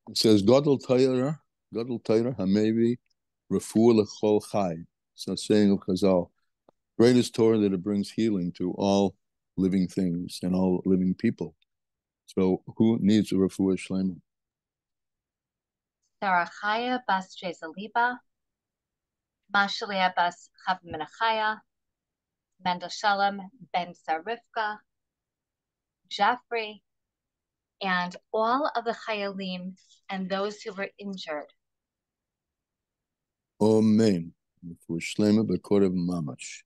It says, Gadol Torah, Hamevi, Refuah L'chol Chai. It's a saying of Chazal. Greatest Torah that it brings healing to all living things and all living people. So who needs a refuah shlema? Sarachaya bas Jezaliba, Mashalia bas Chav Menachaya, Mendel Shalom ben Sarifka, Jaffrey, and all of the Chayalim and those who were injured. Amen. Refuah shlema b'korev mamash.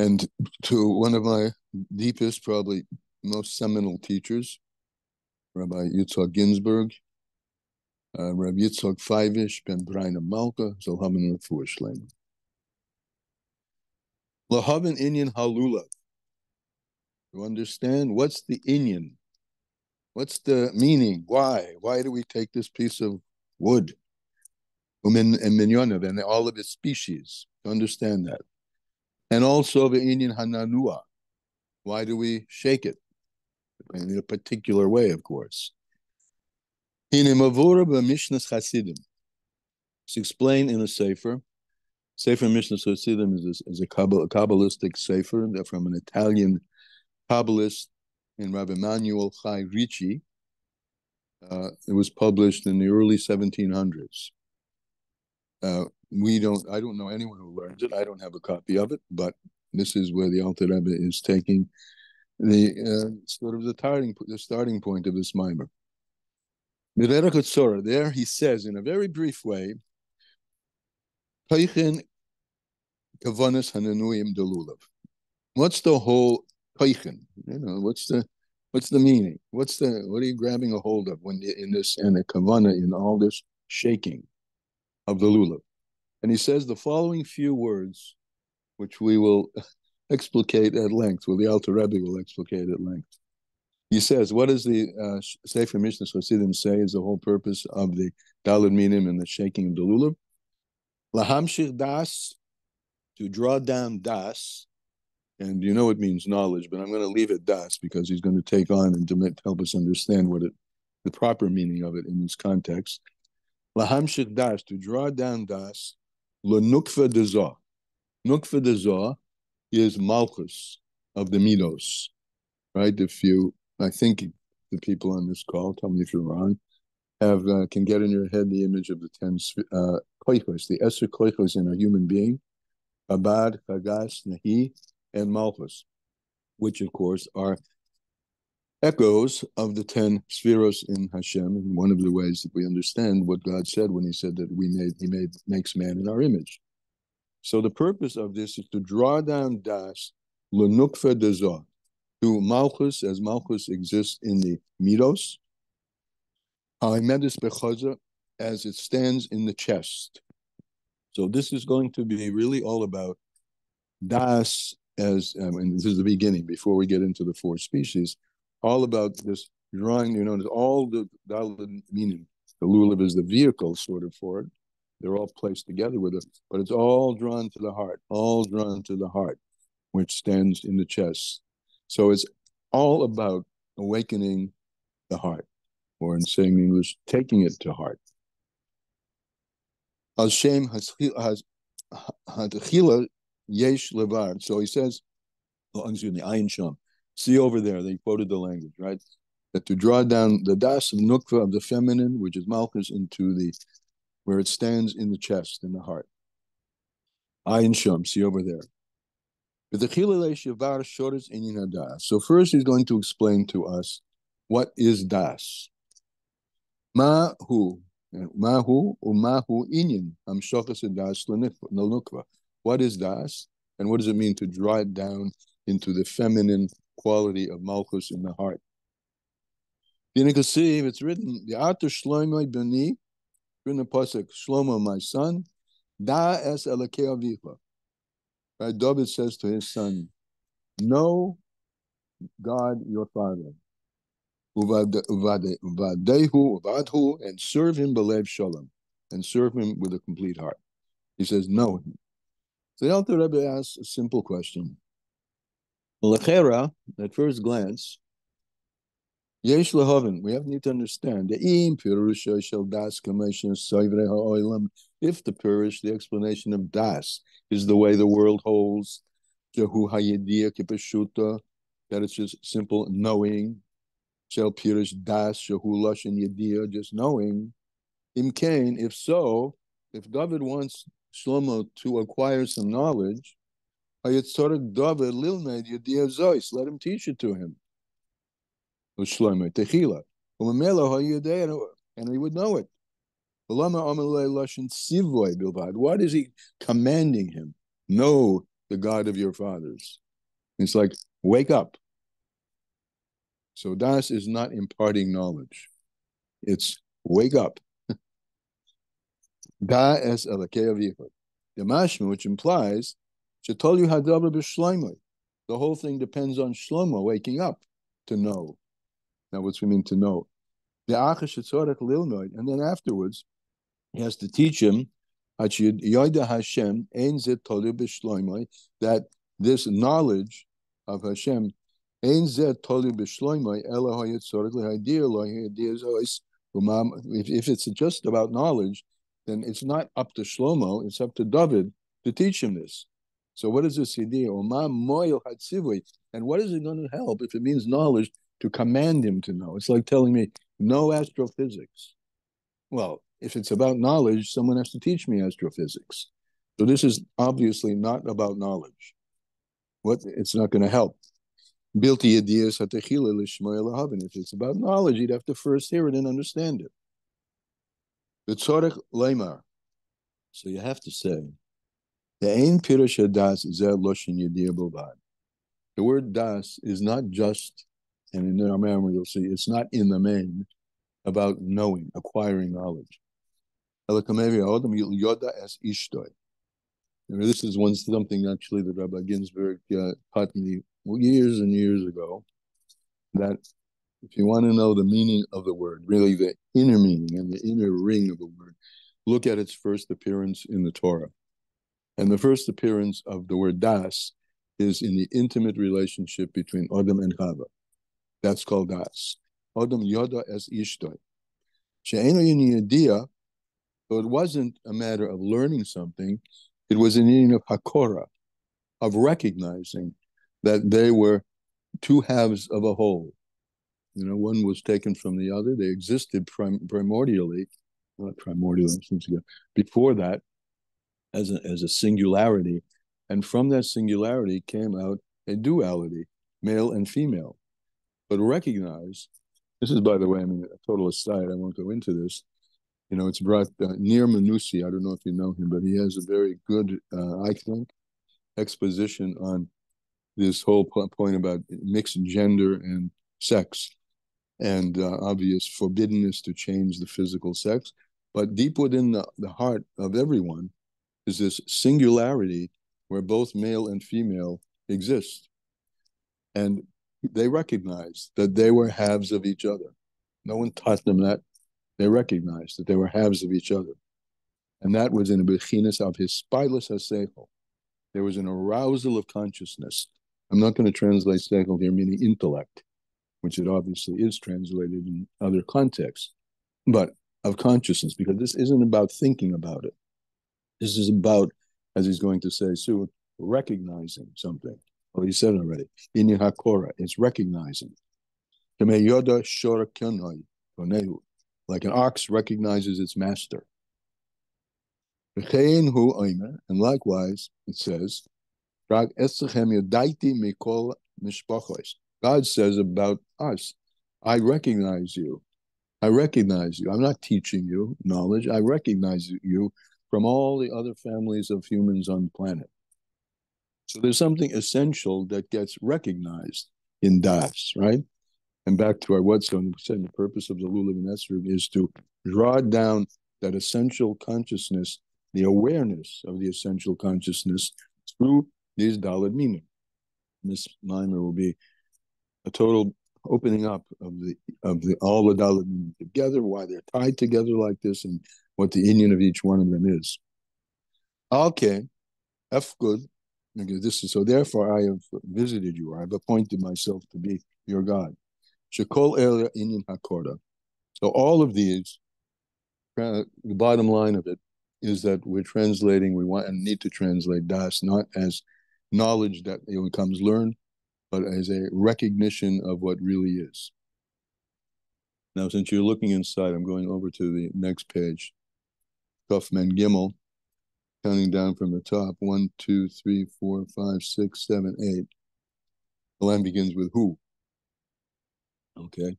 And to one of my deepest, probably most seminal teachers, Rabbi Yitzhak Ginsburg, Rabbi Yitzhak Feivish ben Braina Malka, Zolhaman Refuah Shlema. Lahavan Inyan Halula. You understand? What's the Inyan? What's the meaning? Why? Why do we take this piece of wood? And minyonav and all of its species. To understand that. And also the Inyan Hananua. Why do we shake it? In a particular way, of course. It's explained in a sefer. Sefer Mishnah Chassidim is a Kabbalistic sefer from an Italian Kabbalist in Rabbi Emanuel Chai Ricci. It was published in the early 1700s. I don't know anyone who learns it. I don't have a copy of it, but this is where the Alter Rebbe is taking the sort of the starting point of this mimer. There he says in a very brief way, what's the whole teichen? What's the meaning? What are you grabbing a hold of when in this and the kavana in all this shaking of the lulav? And he says the following few words, which we will explicate at length, the Alter Rebbe will explicate at length. He says, what does the Sefer Mishnah Chassidim say is the whole purpose of the Daled Minim and the shaking of the lulav? Lahamshir das, to draw down das, and you know it means knowledge, but I'm going to leave it das because he's going to take on and to help us understand the proper meaning of it in this context. Lahamshir das, to draw down das, lenukva dezah. Nukva dezah is malchus of the midos, right? I think the people on this call, tell me if you're wrong, can get in your head the image of the 10 koichos, the Esser koichos in a human being, Abad, Chagas, Nahi, and Malchus, which of course are echoes of the 10 spheros in Hashem, and one of the ways that we understand what God said when he said that he makes man in our image. So the purpose of this is to draw down das, lenukva dezah, to Malchus, as Malchus exists in the Midos, as it stands in the chest. So this is going to be really all about Das, and this is the beginning, before we get into the 4 species, all about this drawing, all the meaning. The lulav is the vehicle sort of for it. They're all placed together with it, but it's all drawn to the heart, which stands in the chest. So it's all about awakening the heart, or in saying English, taking it to heart. Hashem hadchila yesh levar. So he says, Ayin Sham. See over there, they quoted the language, right? That to draw down the das of nukva of the feminine, which is Malchus, into where it stands in the chest, in the heart. Ayin Sham, see over there. So first he's going to explain to us what is das. Mahu inyan hamshachas das l'nukva. What is das, and what does it mean to draw it down into the feminine quality of Malchus in the heart? You can see it's written, the Atar Shlomo b'ni, in the pasuk, Shlomo, my son, da es elokei avicha. Right? David says to his son, know God your father, uvadehu, and serve him belev shalom, and serve him with a complete heart. He says, know him. So the Alter Rebbe asks a simple question. Lechera, at first glance, Yesh lahavin. We need to understand the im pirusha shel das kameshin soivre ha'olam. If the pirush, the explanation of das, is the way the world holds, jehu hayedia kipashuta, that it's just simple knowing. Shel pirush das shehu lashon yedia, just knowing. Imkain, if so, if David wants Shlomo to acquire some knowledge, hayetzorek David lilned yedia zois. Let him teach it to him. Shlomo techila. And he would know it. What is he commanding him? Know the God of your fathers. It's like, wake up. So Das is not imparting knowledge. It's wake up. Da es elakei avicha. The mashma, which implies, Shetol you hadavar b'shlomo. The whole thing depends on Shlomo waking up to know. Now, what's we mean to know? The achash shetzorech lilnoid, and then afterwards, he has to teach him that this knowledge of Hashem if it's just about knowledge, then it's not up to Shlomo, it's up to David to teach him this. So what is this idea? And what is it going to help if it means knowledge to command him to know? It's like telling me, no astrophysics. Well, if it's about knowledge, someone has to teach me astrophysics. So this is obviously not about knowledge. It's not going to help. If it's about knowledge, you'd have to first hear it and understand it. So you have to say, the word das is not just, and in our memory you'll see, it's not in the main about knowing, acquiring knowledge. This is something actually that Rabbi Ginsburg taught me years and years ago, that if you want to know the meaning of the word, really the inner meaning and the inner ring of the word, look at its first appearance in the Torah. And the first appearance of the word das is in the intimate relationship between Adam and Chava. That's called das. Adam yoda es ishtoi. She'eno yediyah. So it wasn't a matter of learning something, it was an meaning of hakora, of recognizing that they were two halves of a whole. You know, one was taken from the other. They existed primordially, not primordially, before that, as a singularity. And from that singularity came out a duality, male and female. But recognize, this is, by the way, I mean, a total aside, I won't go into this. You know, it's brought Nir Manusi. I don't know if you know him, but he has a very good, I think, exposition on this whole point about mixed gender and sex, and obvious forbiddenness to change the physical sex. But deep within the heart of everyone is this singularity where both male and female exist. And they recognized that they were halves of each other. No one taught them that. They recognized that they were halves of each other. And that was in a bechinas of his spilus haseichel. There was an arousal of consciousness. I'm not going to translate seichel here, meaning intellect, which it obviously is translated in other contexts, but of consciousness, because this isn't about thinking about it. This is about, as he's going to say soon, recognizing something. Well, he said it already. In hakora, it's recognizing. Like an ox recognizes its master. And likewise, it says, God says about us, I recognize you. I recognize you. I'm not teaching you knowledge. I recognize you from all the other families of humans on the planet. So there's something essential that gets recognized in Das, right? And back to our what's going to say, the purpose of the Lulav and Esrog is to draw down that essential consciousness, the awareness of the essential consciousness through these Daled Minim. This mimer will be a total opening up of the all the Daled Minim together, why they're tied together like this, and what the union of each one of them is. Okay, F good. Okay, this is so. Therefore, I have visited you. I have appointed myself to be your God. Shekol Ela Inyan Hakorda. So all of these, the bottom line of it is that we're translating, we want and need to translate das not as knowledge that it becomes learned, but as a recognition of what really is. Now, since you're looking inside, I'm going over to the next page. Kaf Men Gimel, counting down from the top. 1, 2, 3, 4, 5, 6, 7, 8. The line begins with who. Okay.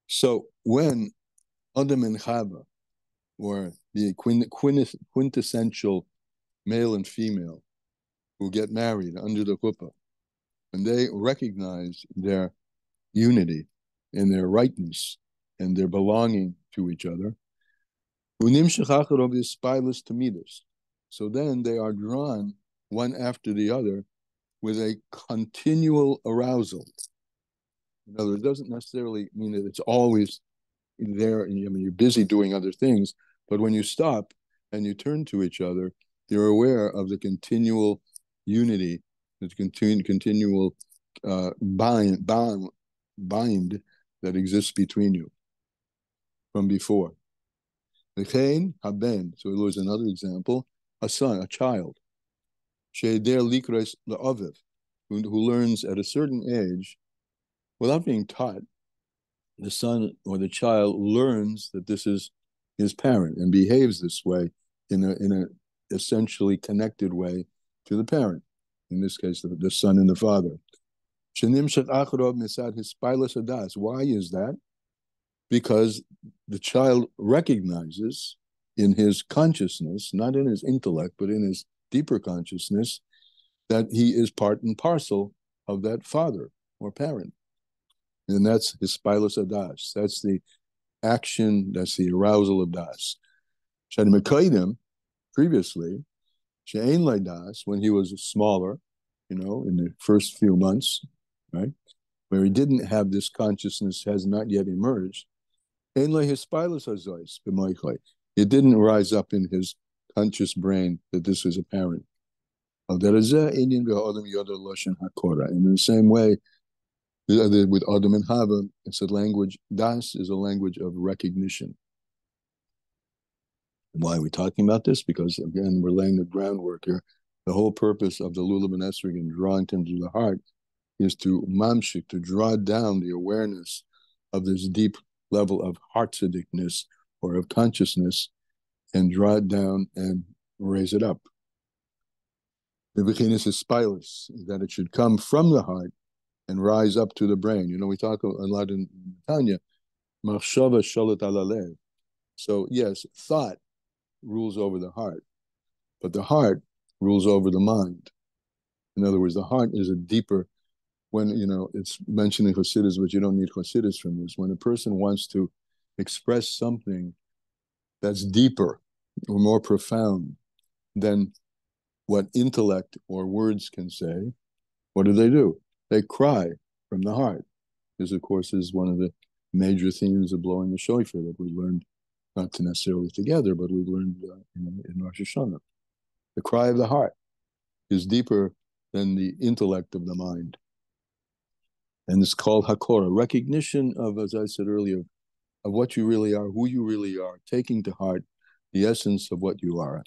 So when Adam and Chava, or the quintessential male and female who get married under the chuppah, and they recognize their unity and their rightness and their belonging to each other, so then they are drawn one after the other with a continual arousal. In other words, it doesn't necessarily mean that it's always there, and you're busy doing other things, but when you stop and you turn to each other, you're aware of the continual unity, the continual bind that exists between you from before. V'chein haben, so it was another example, a son, a child, she'eder likros la'aviv, who learns at a certain age, without being taught, the son or the child learns that this is his parent and behaves this way in a essentially connected way to the parent. In this case, the son and the father. Why is that? Because the child recognizes in his consciousness, not in his intellect, but in his deeper consciousness, that he is part and parcel of that father or parent. And that's his spilus adas. That's the action, that's the arousal of das. Shadi Mekaidim, previously, She'ein Lai Das, when he was smaller, in the first few months, right, where he didn't have this consciousness, has not yet emerged, Ein Lai his spilus azois b'moichai. It didn't rise up in his conscious brain that this was apparent. And in the same way, with Adam and Hava, it's a language, das is a language of recognition. Why are we talking about this? Because, again, we're laying the groundwork here. The whole purpose of the Lulav and Esrog and drawing to the heart is to mamshik, to draw down the awareness of this deep level of heartsidicness or of consciousness and draw it down and raise it up. The beginning is spilus, that it should come from the heart and rise up to the brain. We talk a lot in Tanya, machshava shalat ala lev. So yes, thought rules over the heart, but the heart rules over the mind. In other words, the heart is a deeper, when, it's mentioned in Chassidus, but you don't need Chassidus from this. When a person wants to express something that's deeper or more profound than what intellect or words can say, what do? They cry from the heart. This, of course, is one of the major themes of blowing the shofar that we learned, not necessarily together, but we learned in Rosh Hashanah. The cry of the heart is deeper than the intellect of the mind. And it's called hakora, recognition of, as I said earlier, of what you really are, who you really are, taking to heart the essence of what you are.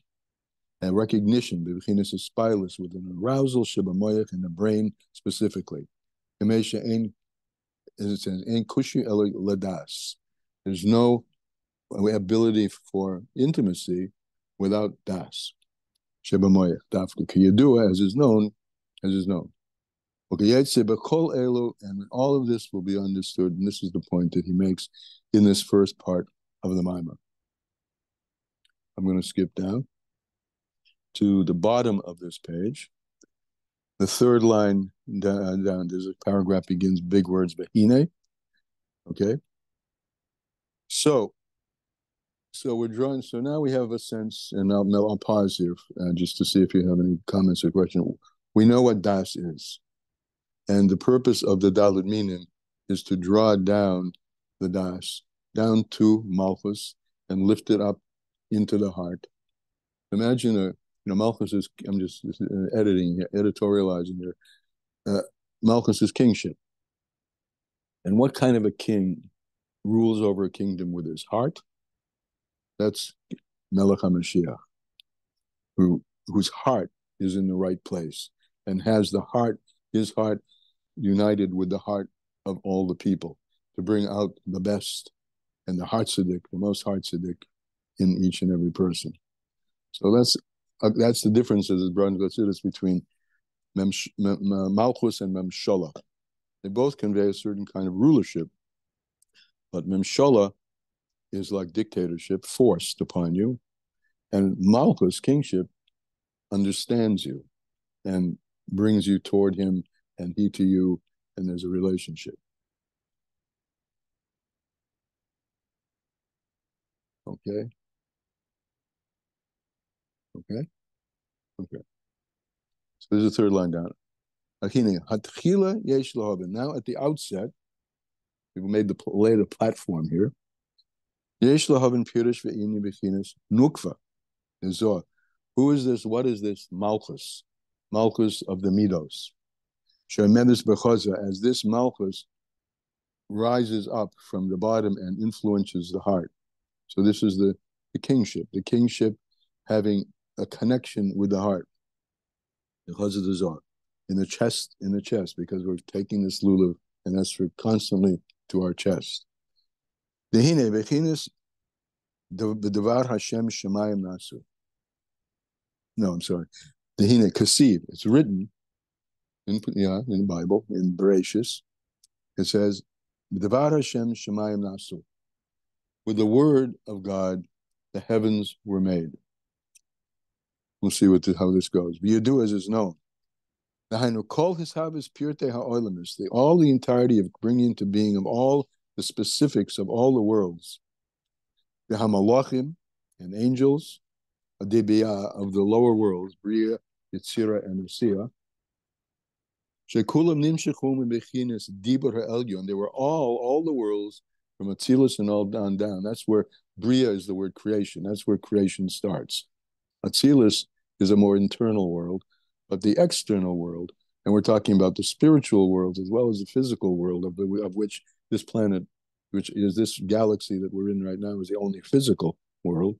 And recognition, b'chinas spilus, with an arousal, shebamoyach, in the brain specifically. As it says, ein kushi ela ladas. There's no ability for intimacy without das. Shebamoyach, dafka kiyadua, as is known. And all of this will be understood, and this is the point that he makes in this first part of the Maimar. I'm going to skip down to the bottom of this page. The third line down, there's a paragraph begins big words, behine. Okay. So we're drawing. So now we have a sense, and I'll pause here just to see if you have any comments or questions. We know what das is, and the purpose of the Dalet Minim is to draw down the das down to Malchus and lift it up into the heart. Imagine Malchus is, I'm just editorializing here. Malchus is kingship. And what kind of a king rules over a kingdom with his heart? That's Melech HaMashiach, whose heart is in the right place and has his heart united with the heart of all the people to bring out the best and the most heart tzaddik in each and every person. So that's the difference, as brothers and sisters, between Malchus and Memshola. They both convey a certain kind of rulership, but Memshola is like dictatorship forced upon you, and Malchus, kingship, understands you and brings you toward him and he to you, and there's a relationship. Okay? Okay? Okay. So there's a third line down. Now at the outset, we've laid the platform here. Nukva. Who is this? What is this? Malchus. Malchus of the Midos. As this Malchus rises up from the bottom and influences the heart. So this is the kingship having a connection with the heart. In the chest, because we're taking this lulav and that's constantly to our chest. Hashem Shemayim Nasu. No, I'm sorry. Dehine Kasiv. It's written in the Bible, in Bereshis. It says, Devar Hashem Shemayim Nasu. With the word of God, the heavens were made. We'll see how this goes. V'yadu, as is known. All the entirety of bringing into being of all the specifics of all the worlds. The Hamalachim and angels, of the lower worlds, Bria, Yetzira, and Usia. And they were all the worlds from Atzilus and all down. That's where Bria is the word creation. That's where creation starts. Atzilus is a more internal world, but the external world, and we're talking about the spiritual world as well as the physical world, of which this planet, which is this galaxy that we're in right now, is the only physical world.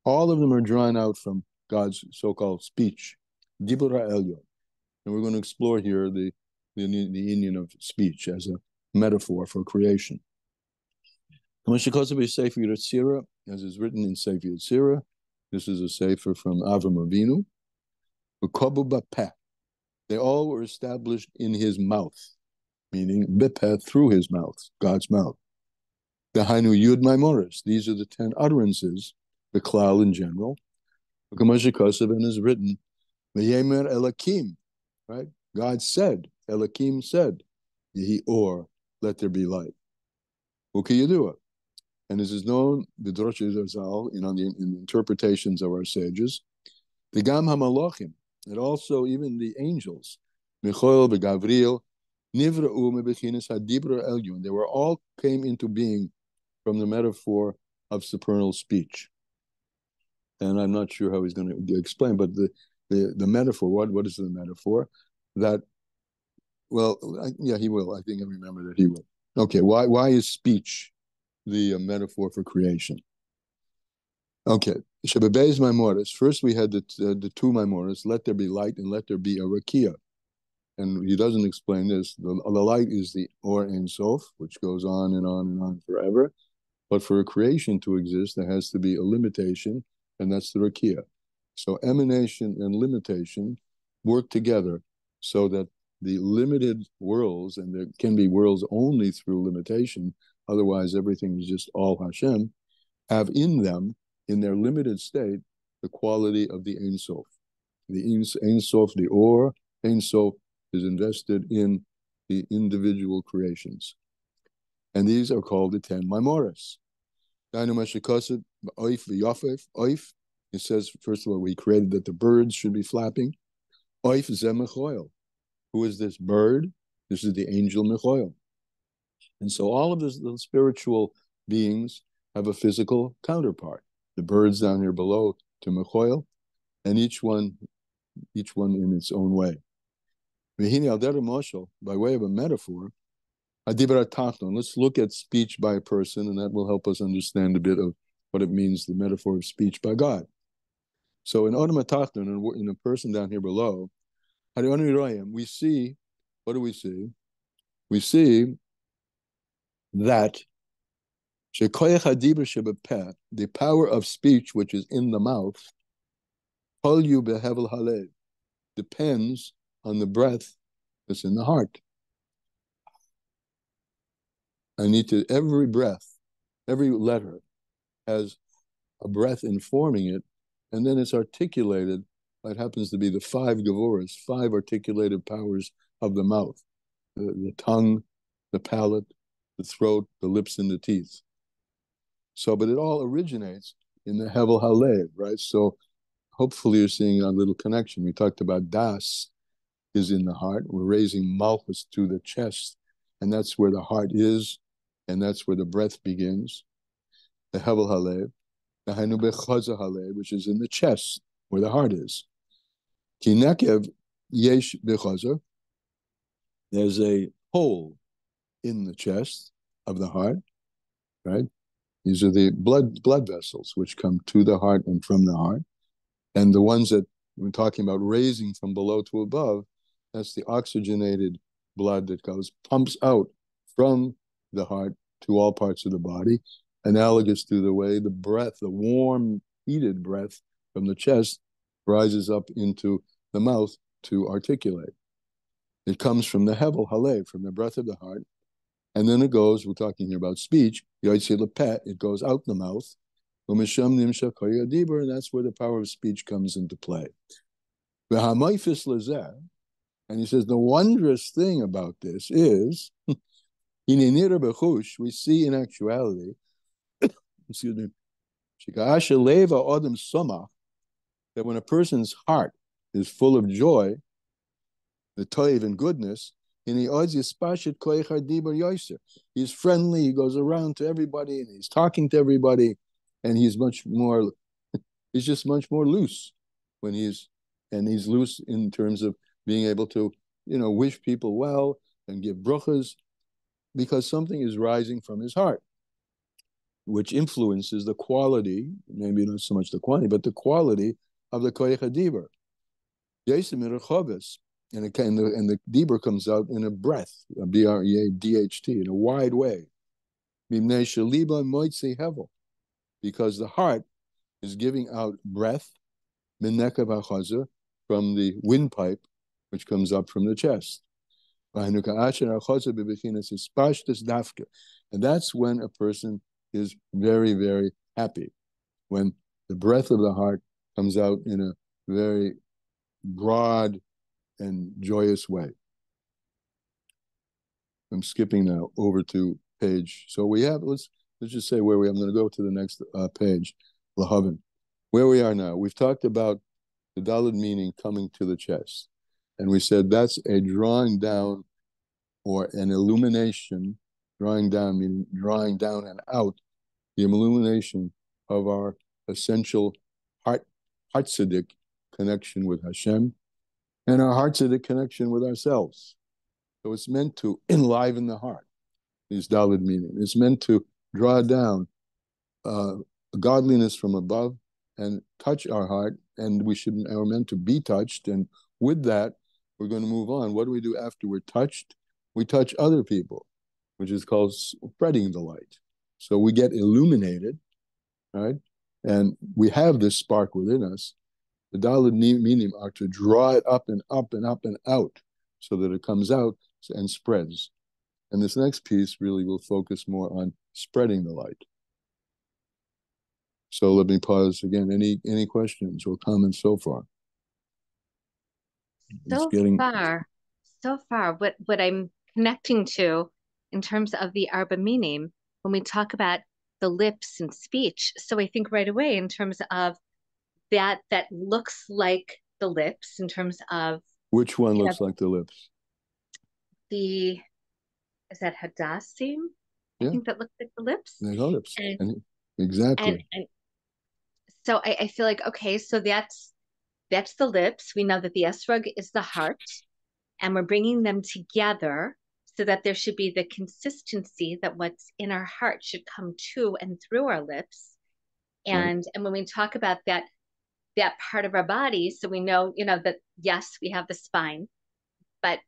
All of them are drawn out from God's so-called speech, Dibur Elyon. And we're going to explore here the union of speech as a metaphor for creation. As is written in Sefer Yetzirah, this is a sefer from Avram Avinu. They all were established in his mouth, meaning bepeh, through his mouth, God's mouth. The Hainu Yud Maimoris. These are the 10 utterances, the klal in general. And is written, V'yemer Elakim, right? God said, Elakim said, Yehi or, let there be light. What can you do it? And this is known, the Droshes Azal, in the interpretations of our sages, the Gam HaMalachim, and also even the angels, Michael, Gavriel, Nivra'u mebechinas hadibra elyon. They were all came into being from the metaphor of supernal speech. And I'm not sure how he's going to explain, but the metaphor, what is the metaphor? That, well, he will. I think I remember that he will. Okay, why is speech the metaphor for creation? Okay, Shebebeis Maimoris. First we had the two Maimoris, let there be light and let there be a rakia. And he doesn't explain this. The light is the Or Ein Sof, which goes on and on and on forever. But for a creation to exist, there has to be a limitation, and that's the rakia. So emanation and limitation work together so that the limited worlds, and there can be worlds only through limitation, otherwise everything is just all Hashem, have in them, in their limited state, the quality of the Ein Sof. The Ein Sof, the Or Ein Sof, is invested in the individual creations. And these are called the 10 Maimoris. It says, first of all, we created that the birds should be flapping. Oif Zemechoil. Who is this bird? This is the angel Mechoil. And so all of the spiritual beings have a physical counterpart. The birds down here below to Mechoil, and each one in its own way. By way of a metaphor, Hadibra Tachton. Let's look at speech by a person, and that will help us understand a bit of what it means, the metaphor of speech by God. So in Odom Tachton, in a person down here below, we see, what do we see? We see that the power of speech, which is in the mouth, depends on the breath that's in the heart. Every breath, every letter has a breath informing it, and then it's articulated. It happens to be the 5 Gevuras, 5 articulated powers of the mouth, the tongue, the palate, the throat, the lips, and the teeth. So, but it all originates in the Hevel Halev, right? So hopefully you're seeing a little connection. We talked about Das is in the heart. We're raising Malchus to the chest, and that's where the heart is, and that's where the breath begins. The Hevel Halev, the Hainu Bechaza Halev, which is in the chest, where the heart is. Ki Nekev Yesh Bechaza, there's a hole in the chest of the heart, right? These are the blood vessels which come to the heart and from the heart. And the ones that we're talking about raising from below to above, that's the oxygenated blood that pumps out from the heart to all parts of the body, analogous to the way the breath, the warm, heated breath from the chest rises up into the mouth to articulate. It comes from the Hevel Halev, from the breath of the heart. And then it goes, we're talking here about speech, it goes out the mouth, and that's where the power of speech comes into play. And he says, the wondrous thing about this is, we see in actuality, excuse me, that when a person's heart is full of joy, the toiv and goodness, he's friendly, he goes around to everybody, and he's talking to everybody, and he's just much more loose when he's loose in terms of being able to, wish people well and give bruchas, because something is rising from his heart, which influences the quality, maybe not so much the quantity, but the quality of the koyach hadibur. And the dibur comes out in a breath, a B-R-E-A-D-H-T, in a wide way. Because the heart is giving out breath, from the windpipe, which comes up from the chest. And that's when a person is very, very happy, when the breath of the heart comes out in a very broad and joyous way. I'm skipping now over to page. So we have, let's just say where we are. I'm going to go to the next page, Lahavin. Where we are now, we've talked about the Daled meaning coming to the chest. And we said that's a drawing down or an illumination, drawing down meaning drawing down and out, the illumination of our essential heart-tzedek connection with Hashem, and our heart-tzedek connection with ourselves. So it's meant to enliven the heart, these Daled meaning. It's meant to draw down godliness from above and touch our heart, and are meant to be touched. And with that, we're going to move on. What do we do after we're touched? We touch other people, which is called spreading the light. So we get illuminated, right? And we have this spark within us. The Daled meaning are to draw it up and up and up and out so that it comes out and spreads. And this next piece really will focus more on spreading the light. So let me pause again. Any questions or comments so far? So far, what I'm connecting to in terms of the Arba meaning, when we talk about the lips and speech. So I think right away in terms of that looks like the lips, in terms of which one looks like the lips? Is that Hadassim? I think that looks like the lips. They're lips. Exactly. And so I feel like, okay, so that's the lips. We know that the esrog is the heart, and we're bringing them together so that there should be the consistency that what's in our heart should come to and through our lips. And when we talk about that part of our body, so we know, that yes, we have the spine, but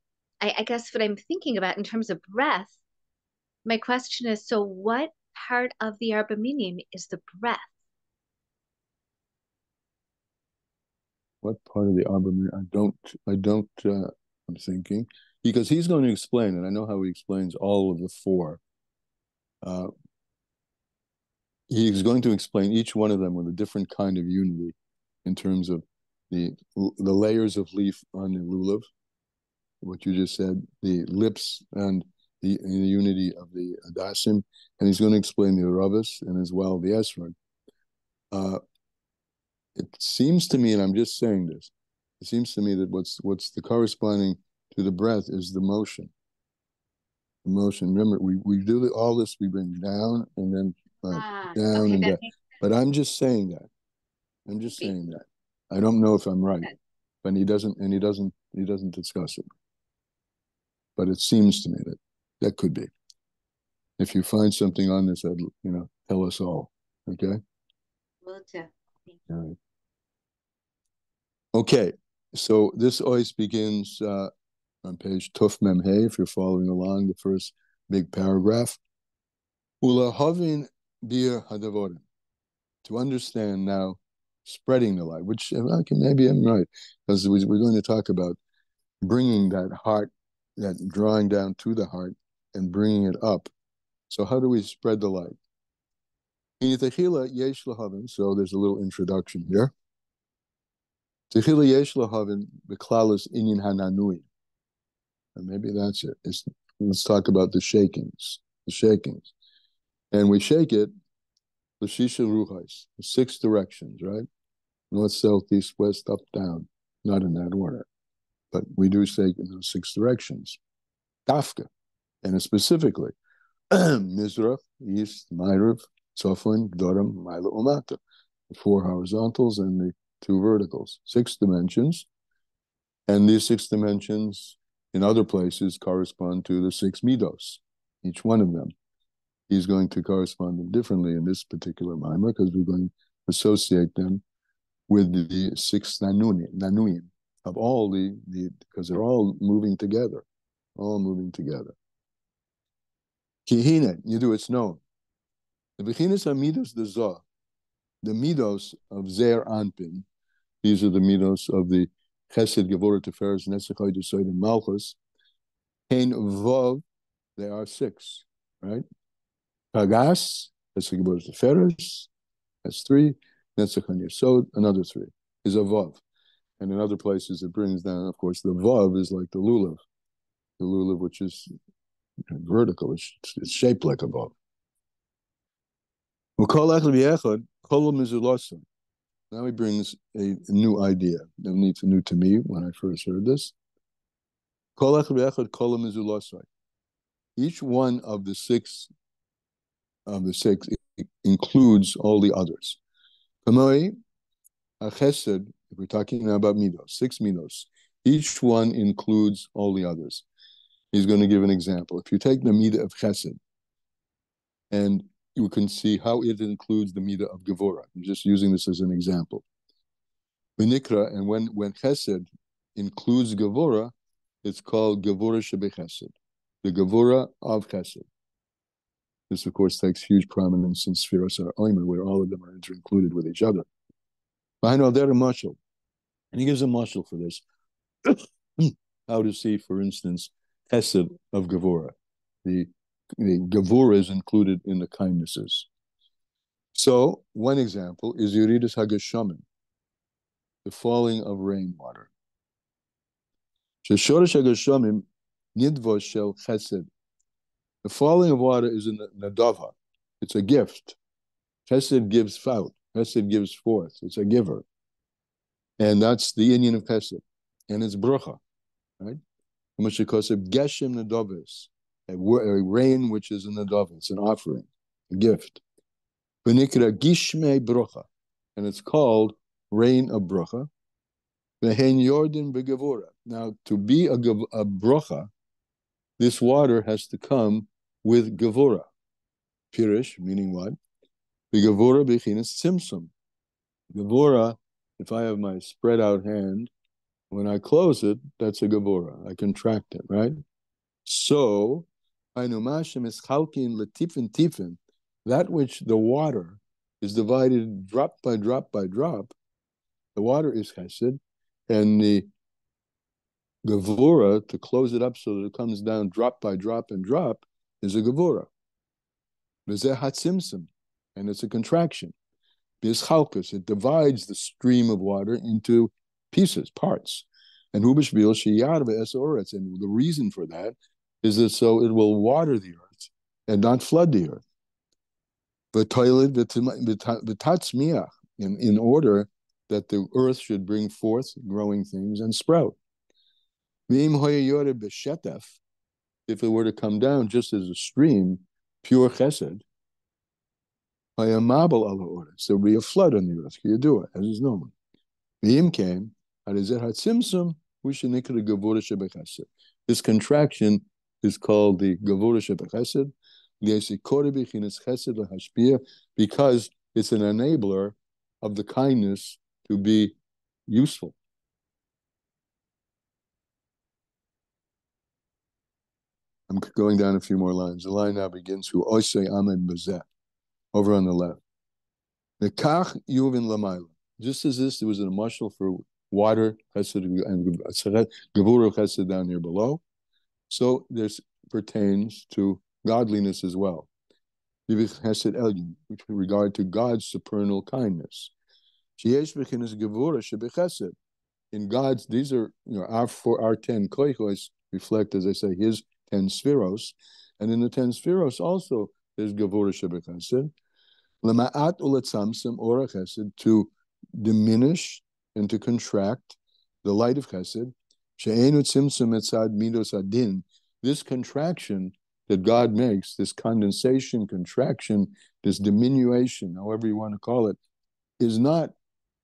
I guess what I'm thinking about in terms of breath, my question is, so what part of the Arba Minim is the breath? What part of the Arba Minim? I'm thinking, because he's going to explain, and I know how he explains all of the four. He's going to explain each one of them with a different kind of unity in terms of the layers of leaf on the lulav, what you just said, the lips and the unity of the adasim, and he's going to explain the aravas and as well the esrog. It seems to me, and I'm just saying this, it seems to me that what's the corresponding to the breath is the motion. The motion. Remember, we do all this. We bring down and then down okay, and down. But I'm just saying that. I'm just saying that. I don't know if I'm right, but he doesn't discuss it. But it seems to me that could be. If you find something on this, tell us all. Okay. Will do. All right. Okay. So this always begins on page Tuf Mem Hey, if you're following along, the first big paragraph. Ulahavin bir hadavorim. To understand now, spreading the light, which maybe I'm right, because we're going to talk about bringing that heart, that drawing down to the heart and bringing it up. So how do we spread the light? So there's a little introduction here. And maybe that's it. Let's talk about the shakings. And we shake it, the shisha ruchais, the 6 directions, right? North, south, east, west, up, down. Not in that order. But we do shake in those 6 directions. Dafka. And specifically, Mizrach, east, Ma'ariv, Tzofon, Gdorim, Maila, Umata. The 4 horizontals and the 2 verticals. 6 dimensions. And these 6 dimensions in other places correspond to the 6 midos, each one of them. He's going to correspond them differently in this particular mimer because we're going to associate them with the 6 nanuim of all because they're all moving together. Kihine, it's known. The bechinas amidos the zah, the midos of Zer Anpin, these are the midos of the Chesed, Gevurah, Tiferes, Netzach, Yesod, and Malchus. Hein Vav, they are 6, right? Pagas, that's the Gevurah, Tiferes, that's 3. Netzach, Yesod, another 3, is a Vav. And in other places, it brings down, of course, the Vav is like the lulav, which is vertical, it's shaped like a Vav. Now he brings a new idea, new to me when I first heard this. Each one of the six includes all the others. If we're talking now about midos, 6 midos, each one includes all the others. He's going to give an example. If you take the midah of chesed, and you can see how it includes the midah of gevurah. I'm just using this as an example. V'nikra, and when chesed includes gevurah, it's called gevurah shebechesed, the gevurah of chesed. This, of course, takes huge prominence in Sfiros HaOmer, where all of them are included with each other. And he gives a mashal for this. How to see, for instance, chesed of gevurah. The gevurah is included in the kindnesses. So, one example is Yeridas HaGeshamim, the falling of rainwater. Sheshoresh HaGeshamim nidvos shel chesed. The falling of water is in the nadava. It's a gift. Chesed gives out. Chesed gives forth. It's a giver. And that's the Indian of chesed. And it's bracha, right? Geshem nadavis, a rain which is a nadavis, it's an offering, a gift. V'nikra gishmei bracha, and it's called rain of bracha. V'hen yordin begavura. Now, to be a bracha, this water has to come with Gevura. Pirish, meaning what? The Gevura bechinas tzimtzum. Gevura, if I have my spread out hand, when I close it, that's a Gevura. I contract it, right? So, Ainumashim is chalkin letifin tifin, that which the water is divided drop by drop by drop. The water is chesed, and the Gevura, to close it up so that it comes down drop by drop and drop, is a Gevura. V'zeh hatzimtzum, and it's a contraction. B'yischalkus, it divides the stream of water into pieces, parts. And hu b'shvil sheyar v'es oretz, and the reason for that is that so it will water the earth and not flood the earth. V'toiled v'tatzmiach, in order that the earth should bring forth growing things and sprout. V'im hoya yoreh b'shetef, if it were to come down just as a stream, pure chesed, hoya mabel ala oretz, there would be a flood on the earth. Can you do it, as is known? V'im came, ha'rezer hatzimtzum, v'shenikra gevura shebechesed. This contraction is called the gevura shebechesed, because it's an enabler of the kindness to be useful. I'm going down a few more lines. The line now begins with Osei Amen Bazeh, over on the left. Nekach Yuvin Lamayla. Just as this, there was a mashal for water, chesed, and gevura chesed down here below. So this pertains to godliness as well. Chesed Elyon, with regard to God's supernal kindness. In God's, these are our 10 koichos reflect, as I say, his 10 spheros, and in the 10 spheros also there's gevura shebechesed, lema'at uletzamsim ora chesed, to diminish and to contract the light of chesed, she'enu tzimtzum etzad midos adin, this contraction that God makes, this condensation, contraction, this diminution, however you want to call it, is not,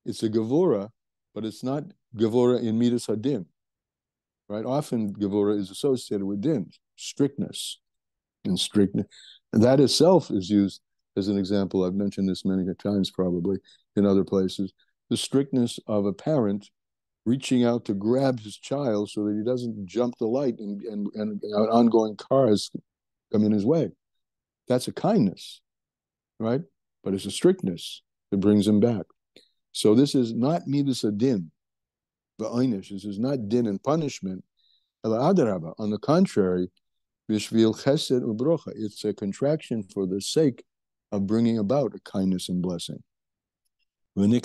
it's a gevura, but it's not gevura in midas hadin. Right? Often Gevura is associated with din, strictness. And strictness. And that itself is used as an example. I've mentioned this many times probably in other places. The strictness of a parent reaching out to grab his child so that he doesn't jump the light and ongoing cars come in his way. That's a kindness, right? But it's a strictness that brings him back. So this is not midas adin. This is not din and punishment. On the contrary, bishvil chesed ubrocha, it's a contraction for the sake of bringing about a kindness and blessing. And this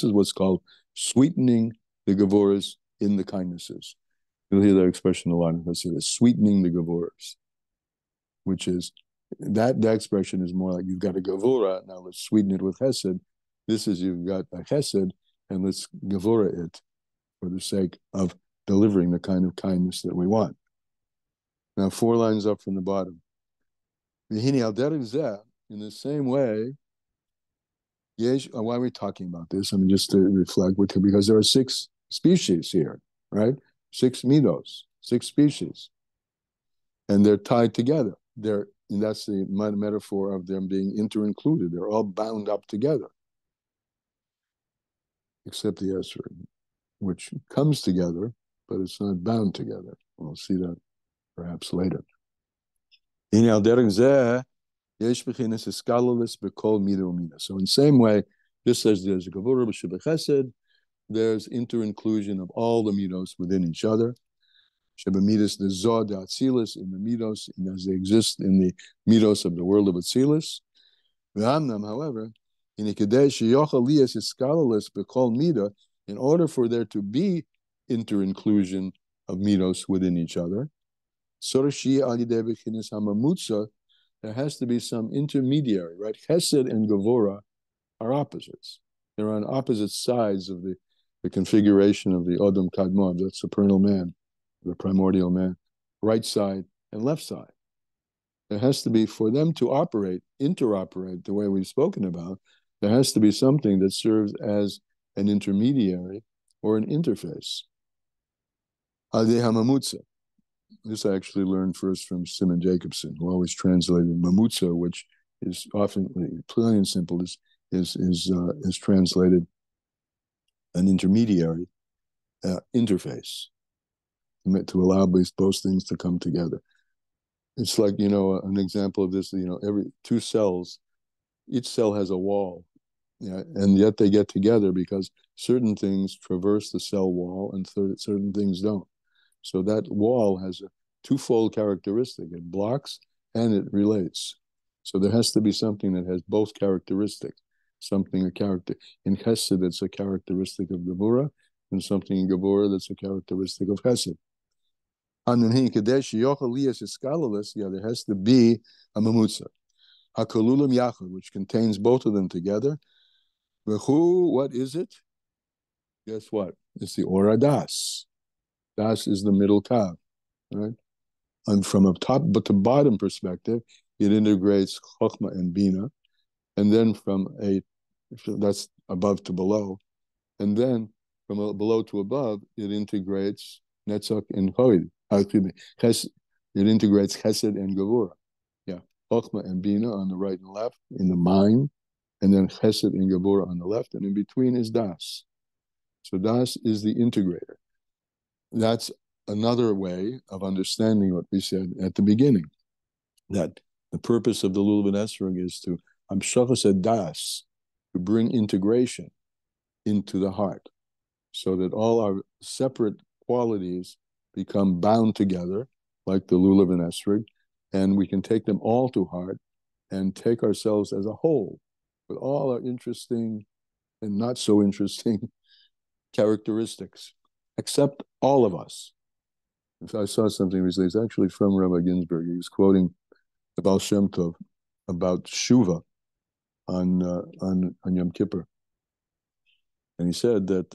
is what's called sweetening the gevuras in the kindnesses. You'll hear that expression a lot. Let's say this, sweetening the gevuras, which is that expression is more like you've got a gevura, now let's sweeten it with chesed. This is you've got a chesed, and let's gevura it for the sake of delivering the kind of kindness that we want. Now, 4 lines up from the bottom. In the same way, why are we talking about this? I mean, just to reflect, because there are 6 species here, right? 6 midos, 6 species. And they're tied together. And that's the metaphor of them being inter-included. They're all bound up together. Except the Esrog, which comes together, but it's not bound together. We'll see that perhaps later. So in the same way, just as there's a gevura b'shebechesed, there's inter-inclusion of all the midos within each other. Shebemidas the zod atzilis in the midos, and as they exist in the midos of the world of atzilis. However, in order for there to be inter-inclusion of midos within each other, there has to be some intermediary, right? Chesed and Gevura are opposites. They're on opposite sides of the configuration of the Odom Kadmon, the supernal man, the primordial man, right side and left side. There has to be, for them to interoperate the way we've spoken about, there has to be something that serves as an intermediary or an interface. Adi Hamamutza. This I actually learned first from Simon Jacobson, who always translated mamutza, which is often, plain and simple, is translated an intermediary interface to allow both things to come together. It's like, an example of this, every two cells, each cell has a wall, and yet they get together because certain things traverse the cell wall and certain things don't. So that wall has a twofold characteristic. It blocks and it relates. So there has to be something that has both characteristics. A character. In Chesed, it's a characteristic of Gevurah, and something in Gevurah that's a characteristic of Chesed. There has to be a mamutza. Hakalulam yachad, which contains both of them together. What is it? Guess what? It's the Ora Das. Das is the middle kav, right? And from a top but to bottom perspective, it integrates Chokhmah and Bina, and then that's above to below, and then from below to above, it integrates Netzach and Hod. It integrates Chesed and Gevurah. Yeah, Chokhmah and Bina on the right and left in the mind, and then Chesed and Gevurah on the left, and in between is Das. So Das is the integrator. That's another way of understanding what we said at the beginning, that the purpose of the Lulav and Esrog is to Hamshachas Das, to bring integration into the heart, so that all our separate qualities become bound together, like the Lulav and Esrog, and we can take them all to heart and take ourselves as a whole, with all our interesting and not so interesting characteristics, except all of us. I saw something recently. It's actually from Rabbi Ginsburg. He was quoting the Baal Shem Tov about Shuva on Yom Kippur, and he said that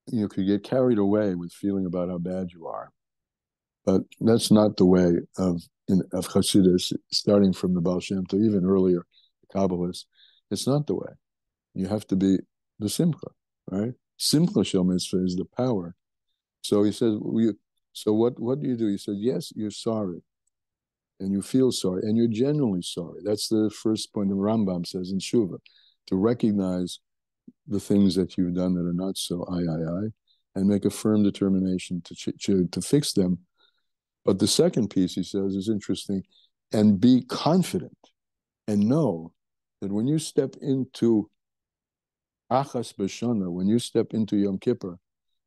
you could get carried away with feeling about how bad you are, but that's not the way of Chassidus. Starting from the Baal Shem Tov, even earlier, the Kabbalists, it's not the way. You have to be the Simcha, right? Simcha Shel Mitzvah is the power. So he says, so what do you do? He said, yes, you're sorry, and you feel sorry, and you're genuinely sorry. That's the first point the Rambam says in Shuvah, to recognize the things that you've done that are not so and make a firm determination to fix them. But the second piece, he says, is interesting, and be confident and know that when you step into Achas B'Shana, when you step into Yom Kippur,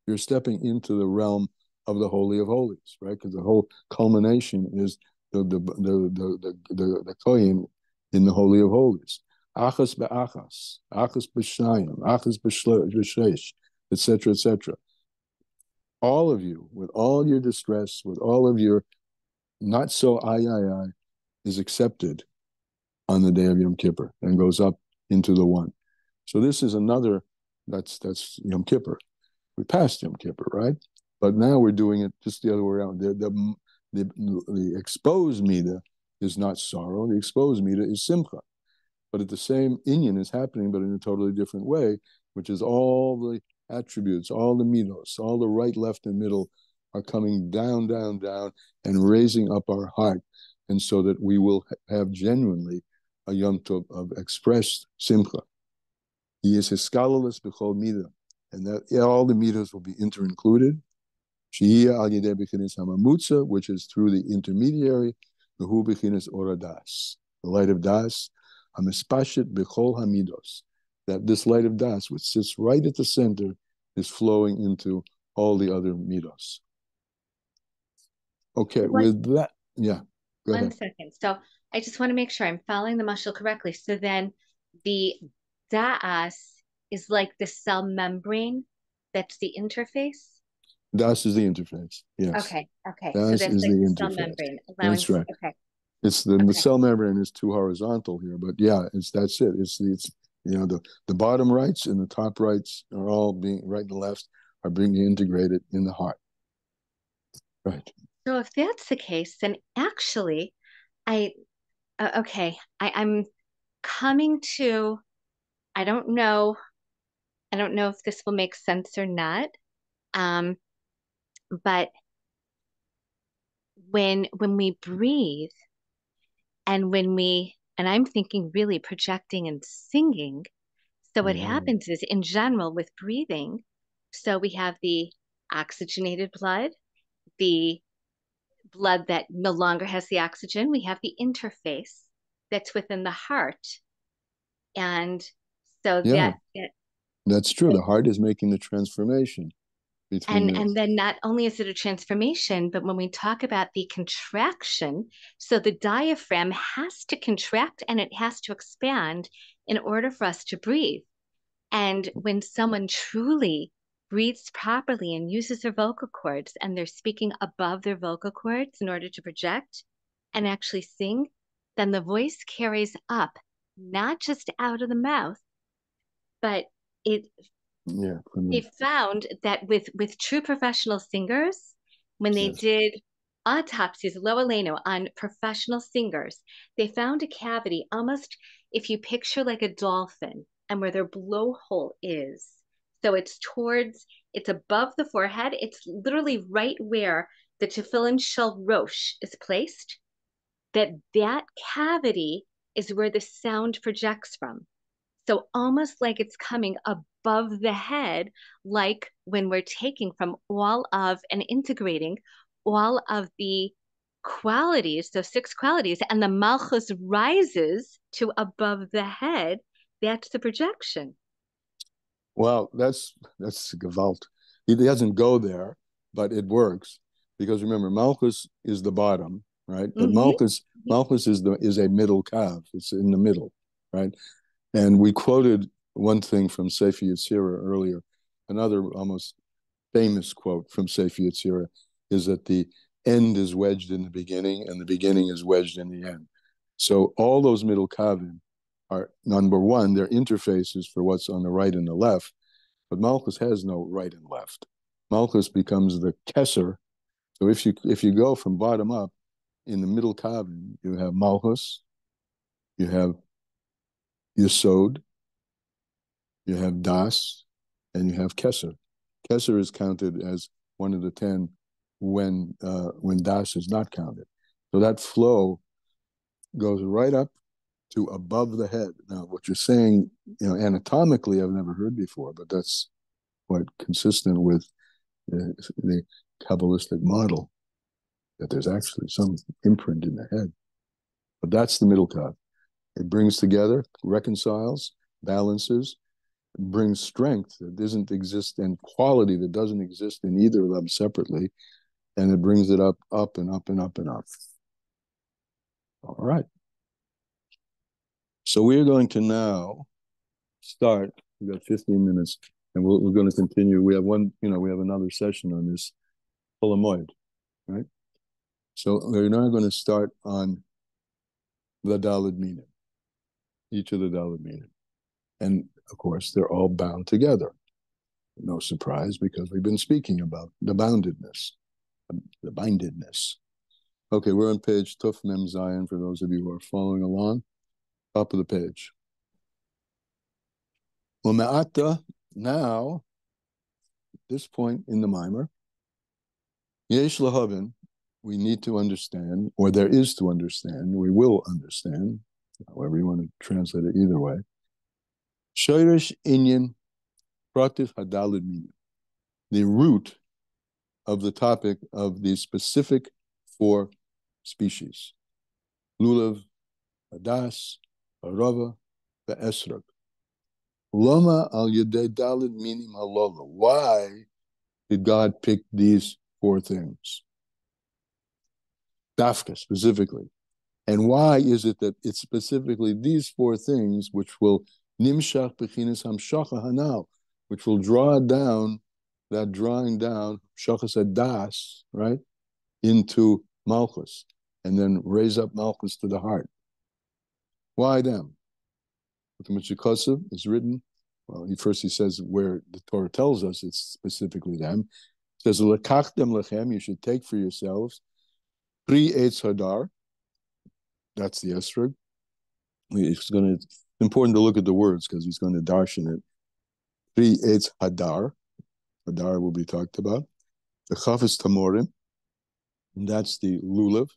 you're stepping into the realm of the Holy of Holies, right? Because the whole culmination is the kohen in the Holy of Holies. Achas be'achas, achas b'shnayim, achas b'shleish, etc., etc. All of you, with all your distress, with all of your not so is accepted on the day of Yom Kippur and goes up into the one. So this is another, that's Yom Kippur. We passed Yom Kippur, right? But now we're doing it just the other way around. The exposed Mida is not sorrow. The exposed Mida is Simcha. But at the same inyan is happening, but in a totally different way, which is all the attributes, all the midos, all the right, left, and middle are coming down, down, down, and raising up our heart, and so that we will have genuinely a Yom Tov of expressed Simcha. He is hiskalalus b'chol midah, and that all the midas will be inter-included. Shehiyah al yedei b'chinas hamamutza, which is through the intermediary, v'hu b'chinas ora das, the light of das, hamispashit b'chol hamidos, that this light of das, which sits right at the center, is flowing into all the other midos. Okay, with that, yeah, go ahead. 1 second. So I just want to make sure I'm following the mashal correctly. So then the da'as is like the cell membrane that's the interface? Das is the interface, yes. Okay. Das so that's is like the cell interface. membrane. That's right. Okay. It's the cell membrane is too horizontal here, but yeah, that's it. It's the bottom rights and the top rights are all being right and left are being integrated in the heart. Right. So if that's the case, then actually I'm coming to, I don't know if this will make sense or not. But when we breathe and I'm thinking really projecting and singing, so what happens is in general with breathing, so we have the oxygenated blood, the blood that no longer has the oxygen, we have the interface that's within the heart. And so Yeah, that's true. The heart is making the transformation between and then not only is it a transformation, but when we talk about the contraction, so the diaphragm has to contract and it has to expand in order for us to breathe. And when someone truly breathes properly and uses their vocal cords and they're speaking above their vocal cords in order to project and actually sing, then the voice carries up, not just out of the mouth, but it they found that with true professional singers, when they did autopsies, low eleno, on professional singers, they found a cavity almost if you picture like a dolphin and where their blowhole is. So it's above the forehead. It's literally right where the tefillin shel rosh is placed. That cavity is where the sound projects from. So almost like it's coming above the head, like when we're taking from all of and integrating all of the qualities, those six qualities, and the malchus rises to above the head. That's the projection. Well, that's gewalt. He doesn't go there, but it works because remember, Malchus is the bottom, right? But Malchus is a middle kav. It's in the middle, right? And we quoted one thing from Sefer Yetzirah earlier. Another almost famous quote from Sefer Yetzirah is that the end is wedged in the beginning and the beginning is wedged in the end. So all those middle kavim are, number one, they're interfaces for what's on the right and the left, but Malchus has no right and left. Malchus becomes the kesser. So if you go from bottom up, in the middle kavim, you have Malchus, you have Yesod, you have Das, and you have Kesser. Kesser is counted as one of the 10 when Das is not counted. So that flow goes right up to above the head. Now, what you're saying, anatomically, I've never heard before, but that's quite consistent with the Kabbalistic model, that there's actually some imprint in the head. But that's the middle kav. It brings together, reconciles, balances, brings strength that doesn't exist and quality that doesn't exist in either of them separately, and it brings it up and up and up and up. All right. So we're going to now start. We've got 15 minutes, and we're going to continue. We have another session on this Holomoid, right? So we're now going to start on the Daled Minim, each of the Daled Minim. And of course, they're all bound together. No surprise, because we've been speaking about the boundedness, the bindedness. Okay, we're on page Tuf Mem Zion for those of you who are following along. Top of the page. Ume'ata, now, at this point in the mimer, Yesh Lahavin, we need to understand, or there is to understand, we will understand, however you want to translate it either way. Shoirish Inyan Pratif Hadalid Minim, the root of the topic of the specific 4 species. Lulav, Hadas, Harava, Ve'esrog. Loma al Yedei Dalid Minim Halola. Why did God pick these 4 things? Dafka, specifically. And why is it that it's specifically these 4 things which will nimshach bechinas hamshacha hanal, which will draw down, that drawing down, shachas adas, right, into Malchus, and then raise up Malchus to the heart? Why them? The Mitzvah is written. Well, he says where the Torah tells us it's specifically them. It says, "Lekachtem lechem," you should take for yourselves, Pri Eitz Hadar. That's the esrog. It's important to look at the words because he's going to darshan it. Pri Eitz Hadar. Hadar will be talked about. The chafetz tamorim, and that's the lulav,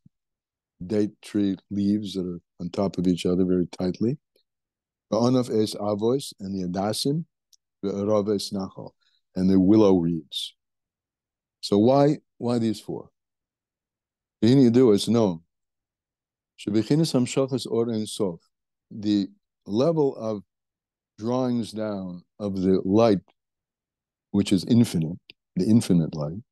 date tree leaves that are on top of each other very tightly. The onav es avos, and the adasim, the arav es nachal, and the willow reeds. So why these four? The thing you do is know shebechinas hamshachas or ein sof, the level of drawings down of the light, which is infinite, the infinite light,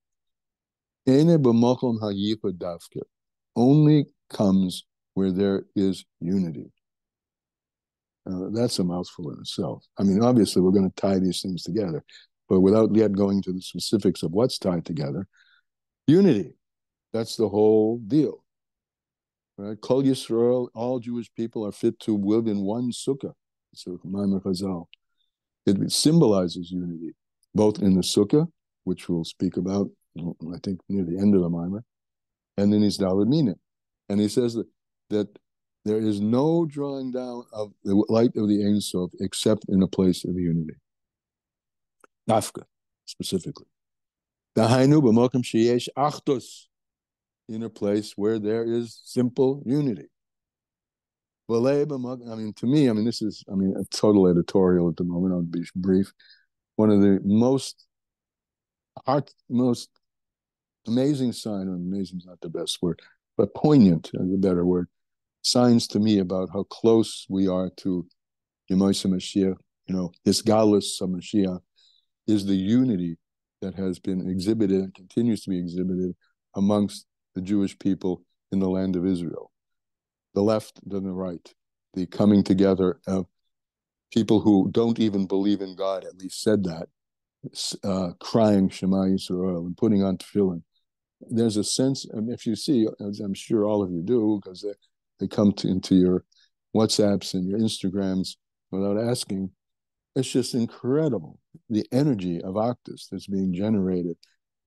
only comes where there is unity. That's a mouthful in itself. I mean, obviously, we're going to tie these things together, but without yet going to the specifics of what's tied together, unity. That's the whole deal. Right? Kol Yisrael, all Jewish people are fit to live in one sukkah. So, Maimer Chazal. It symbolizes unity, both in the sukkah, which we'll speak about, I think, near the end of the Maimer, and in his Daled Minim. And he says that there is no drawing down of the light of the Ein Sof except in a place of unity. Dafka, specifically. Dahainu b'mokem sheyesh achdus, in a place where there is simple unity. I mean, to me, this is, a total editorial at the moment. I'll be brief. One of the most amazing sign, or amazing is not the best word, but poignant is a better word, signs to me about how close we are to Yemoisa Mashiach, Hisgalus Mashiach, is the unity that has been exhibited and continues to be exhibited amongst the Jewish people in the land of Israel. The left and the right, the coming together of people who don't even believe in God, at least said that, crying Shema Yisrael and putting on tefillin. There's a sense, if you see, as I'm sure all of you do, because they come into your WhatsApps and your Instagrams without asking, it's just incredible, the energy of Achdus that's being generated.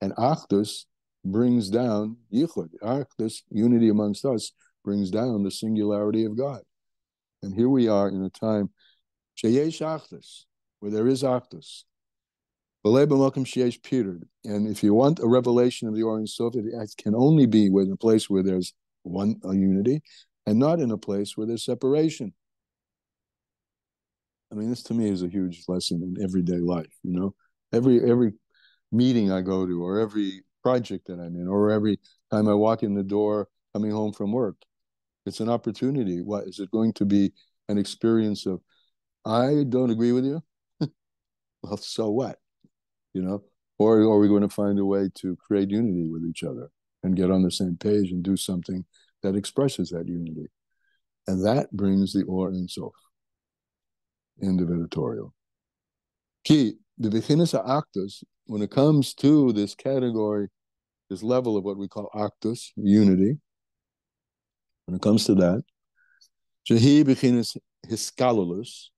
And Achdus brings down Yichud. Achdus, unity amongst us, brings down the singularity of God. And here we are in a time, Sheyesh Achdus, where there is Achdus. And if you want a revelation of the Or Ein Sof, it can only be in a place where there's a unity, and not in a place where there's separation. This to me is a huge lesson in everyday life. Every meeting I go to, or every project that I'm in, or every time I walk in the door coming home from work, it's an opportunity. What is it going to be? An experience of, I don't agree with you. Well, so what? Or are we going to find a way to create unity with each other and get on the same page and do something that expresses that unity? And that brings the Or Ein Sof. End of editorial. Key, the Bechinas Actus, when it comes to this category, this level of what we call Actus, unity, when it comes to that, Shehi Bechinas Hiskalulus,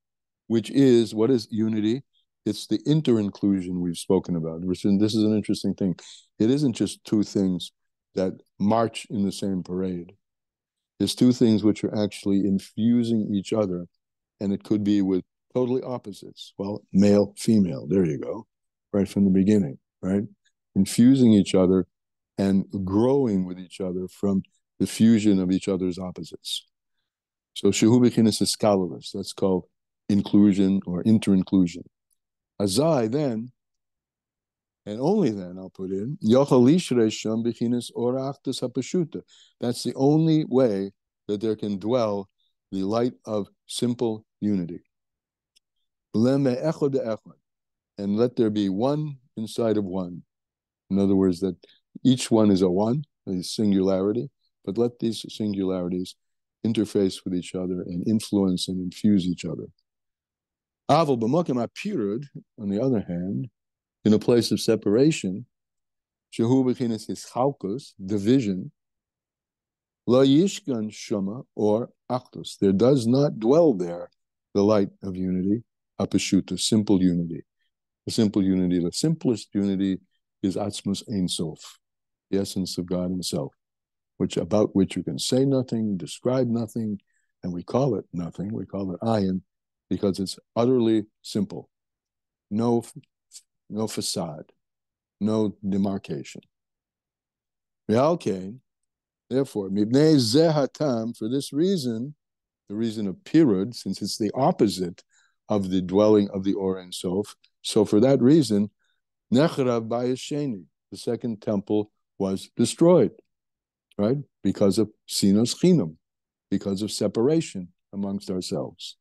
which is, what is unity? It's the inter-inclusion we've spoken about. This is an interesting thing. It isn't just two things that march in the same parade. It's two things which are actually infusing each other, and it could be with totally opposites. Well, male, female, there you go, right from the beginning, right? Infusing each other and growing with each other from the fusion of each other's opposites. So Shehu Bechinas Eskalulus, that's called inclusion or inter-inclusion. Azai then, and only then I'll put in, Yochal Lishrei Sham Bechinas Or Achdus HaPashuta. That's the only way that there can dwell the light of simple unity. And let there be one inside of one. In other words, that each one is a one, a singularity, but let these singularities interface with each other and influence and infuse each other. Aval b'mokim apirud, on the other hand, in a place of separation, shehu b'chinas hischalkus, division, la yishkan shama, or achdus. There does not dwell there the light of unity, apashuta, simple unity. The simple unity, the simplest unity is atzmus ein sof, the essence of God Himself, about which you can say nothing, describe nothing, and we call it nothing. We call it ayin, because it's utterly simple. No facade. no demarcation. Therefore, mibnei zeh hatam, for this reason, the reason of pirud, since it's the opposite of the dwelling of the Or Ein Sof, so for that reason, nechrav bayasheni, the second temple was destroyed, right? Because of sinos chinam, because of separation amongst ourselves.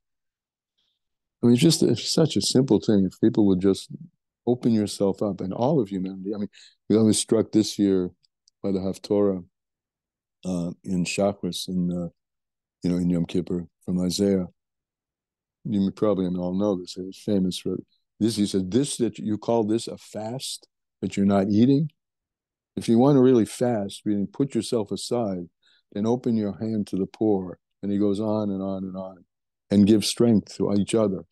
I mean, it's such a simple thing. If people would just open yourself up, and all of humanity. I mean, we always struck this year by the Haftorah in Shachris, in Yom Kippur from Isaiah. You probably all know this. It was famous for this. He said, "This that you call this a fast that you're not eating. If you want to really fast, meaning put yourself aside and open your hand to the poor." And he goes on and on and on, and give strength to each other.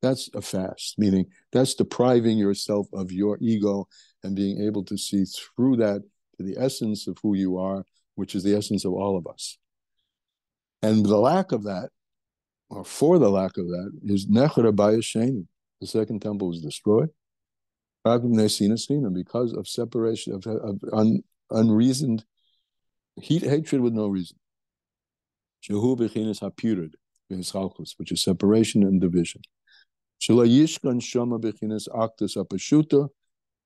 That's a fast, meaning that's depriving yourself of your ego and being able to see through that to the essence of who you are, which is the essence of all of us. And the lack of that, or for the lack of that, is Nechra Bayasheni. The second temple was destroyed because of separation, of unreasoned hatred with no reason. Shehu Bechinas HaPirid, which is separation and division.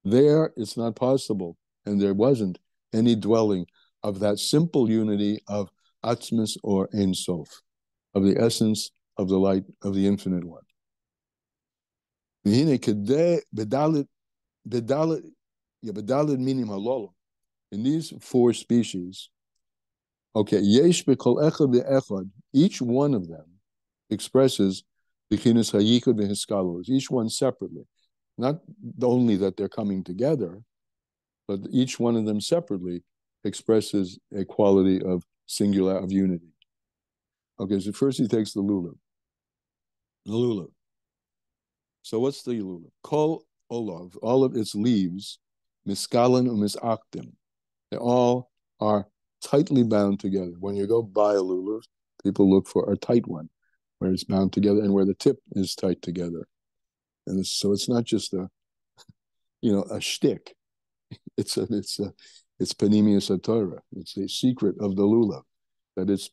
There, it's not possible, and there wasn't any dwelling of that simple unity of Atzmis or Ein Sof, of the essence of the light of the Infinite One. In these four species, each one of them expresses each one separately. Not only that they're coming together, but each one of them separately expresses a quality of unity. Okay, so first he takes the lulav. The lulav. So what's the lulav? Kol olav, all of its leaves, miskalan umisaktim. They all are tightly bound together. When you go buy a lulav, people look for a tight one, where it's bound together and where the tip is tight together. And so it's not just a shtick. It's panemius Torah. It's the secret of the lulav, that it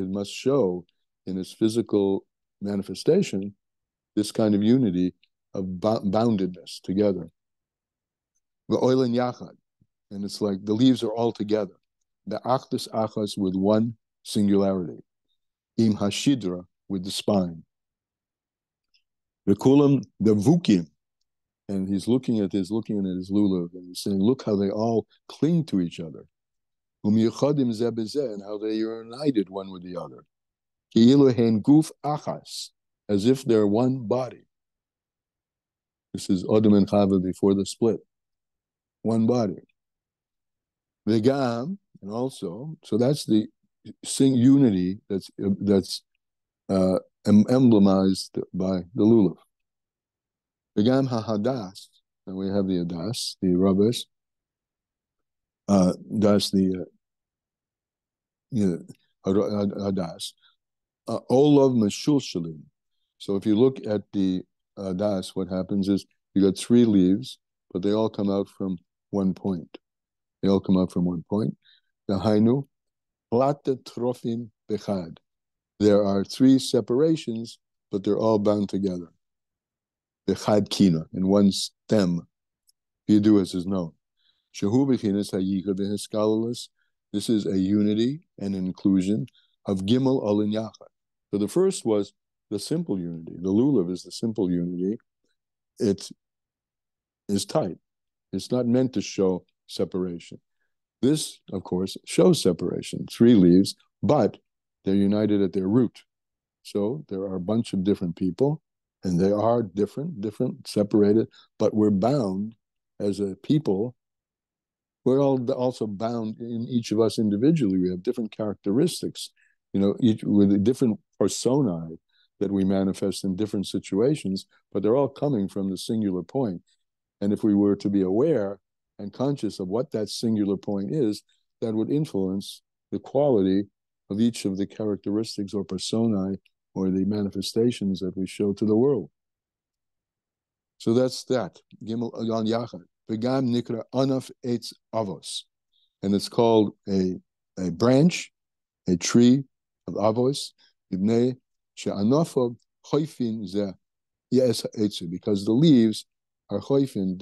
must show in its physical manifestation this kind of unity of boundedness together. The oil and yachad, and it's like the leaves are all together. The achdus achas with one singularity. Im hashidra, with the spine. The kulam, the vukim, and he's looking at his lulav, and he's saying, look how they all cling to each other. And how they are united one with the other. Guf achas, as if they're one body. This is Adam and Chava before the split. One body. Vegam, and also, so that's the unity that's emblemized by the lulav. Vegam ha-hadas, and we have the hadas, the rubbish. That's the hadas. Olav meshulshalim. So if you look at the hadas, what happens is you got three leaves, but they all come out from one point. They all come out from one point. The hainu, plata trofim bechad. There are three separations, but they're all bound together. Bechad kina, in one stem. Yidu as is known. Shehu bechinas hayicha v'hiskalalis. This is a unity and inclusion of gimel olin yachad. So the first was the simple unity. The lulav is the simple unity. It is tight. It's not meant to show separation. This, of course, shows separation. Three leaves, but they're united at their root. So there are a bunch of different people, and they are different, separated, but we're bound as a people. We're all also bound in each of us individually. We have different characteristics, each with different personae that we manifest in different situations, but they're all coming from the singular point. And if we were to be aware and conscious of what that singular point is, that would influence the quality of each of the characteristics or personae or the manifestations that we show to the world. So that's that. Gimel Yon Yachad. V'gam nikra anaf eitz avos. And it's called a branch, a tree of avos, ibnei she'anofov choifin zeh yes etzu, because the leaves are choifin,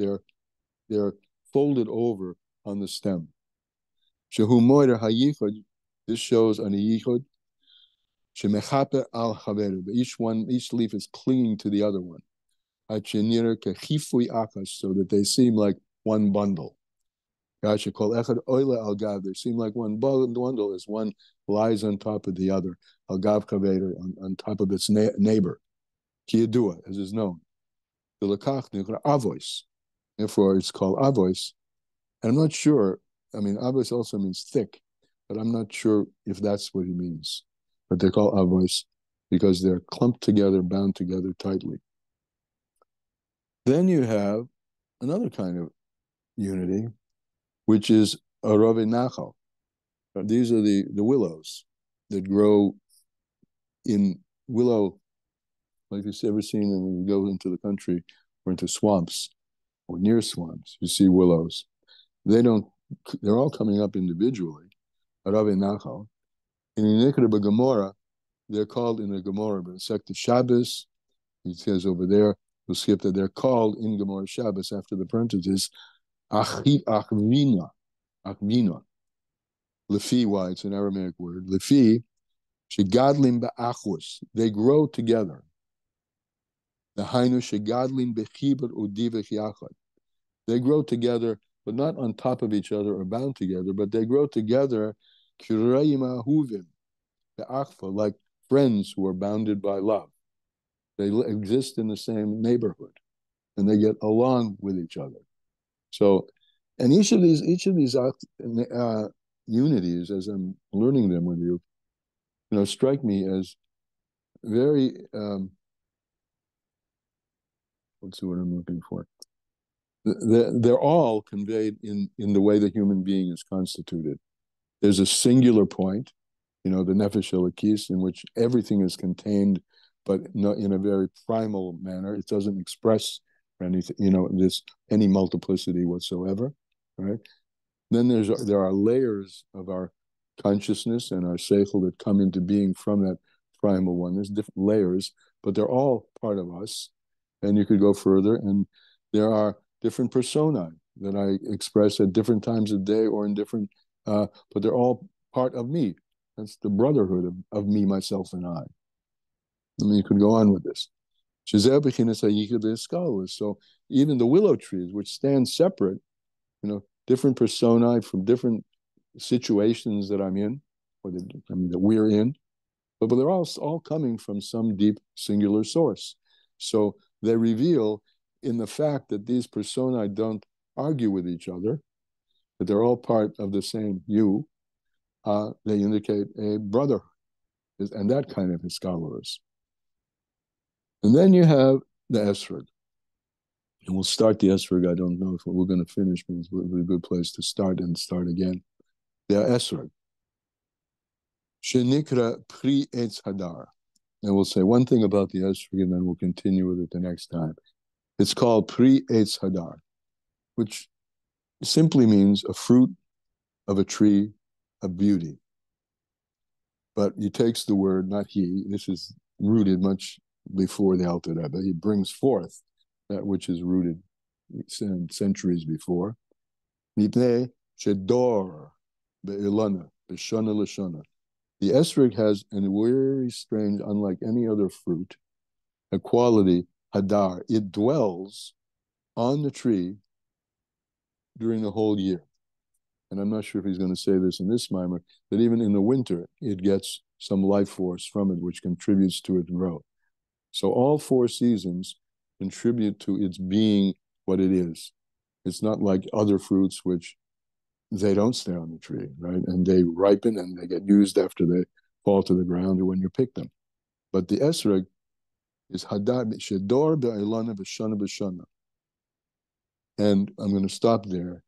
they're folded over on the stem. Shehu moeder hayichud, this shows on a yichud, shemechape al chaveru, each leaf is clinging to the other one. Hachenir kechifui akas, so that they seem like one bundle. Gasha kol echad oile al gav, they seem like one bundle as one lies on top of the other. Al gav chaveru, on top of its neighbor. Kiyadua, as is known. The lekach nikra avois. Therefore, it's called avois. And I'm not sure. I mean, avois also means thick, but I'm not sure if that's what he means. But they're called avois because they're clumped together, bound together tightly. Then you have another kind of unity, which is arove nachal. These are the willows that grow in willow, like you've ever seen them when you go into the country or into swamps or near swamps. You see willows. They're all coming up individually. Arave nachal. In the Nikra Gemara, they're called in the Gemara, but in Sekta Shabbos, he says over there, we'll skip that they're called in Gemara Shabbos after the parenthesis, achvina. Lefi, why it's an Aramaic word. Lefi, shegadlim ba'achus. They grow together. The hainu shegadlim bechiber udivech yachad. They grow together, but not on top of each other or bound together, but they grow together, kirayim ahuvim, be'achva, like friends who are bounded by love. They exist in the same neighborhood, and they get along with each other. So, and each of these unities, as I'm learning them with you, strike me as very what's the word I'm looking for? They're all conveyed in the way the human being is constituted. There's a singular point, the nefesh elokis, in which everything is contained, but in a very primal manner. It doesn't express anything, any multiplicity whatsoever, right? Then there are layers of our consciousness and our seichel that come into being from that primal one. There's different layers, but they're all part of us. And you could go further, and there are different personae that I express at different times of day or in different, but they're all part of me. That's the brotherhood of me, myself, and I. I mean, you could go on with this. So even the willow trees, which stand separate, different personae from different situations that I'm in, or that we're in, but they're all coming from some deep singular source. So they reveal in the fact that these personae don't argue with each other, that they're all part of the same you. They indicate a brotherhood, and that kind of scholars. And then you have the esrog. And we'll start the esrog. I don't know if we're going to finish, but it would be a good place to start and start again. The esrog. Shenikra pri etz hadar. And we'll say one thing about the esrog, and then we'll continue with it the next time. It's called pri etz hadar, which simply means a fruit of a tree of beauty. But he takes the word, not he, this is rooted much before the Alter Rebbe. He brings forth that which is rooted centuries before. Mipnei shedor be'ilana, b'shana l'shana. The esrog has a very strange, unlike any other fruit, a quality, hadar. It dwells on the tree during the whole year. And I'm not sure if he's going to say this in this mimer, that even in the winter, it gets some life force from it, which contributes to its growth. So all 4 seasons contribute to its being what it is. It's not like other fruits, which they don't stay on the tree, right? And they ripen and they get used after they fall to the ground or when you pick them. But the esrog is hadar shedor be'ilana b'shana b'shana. And I'm going to stop there.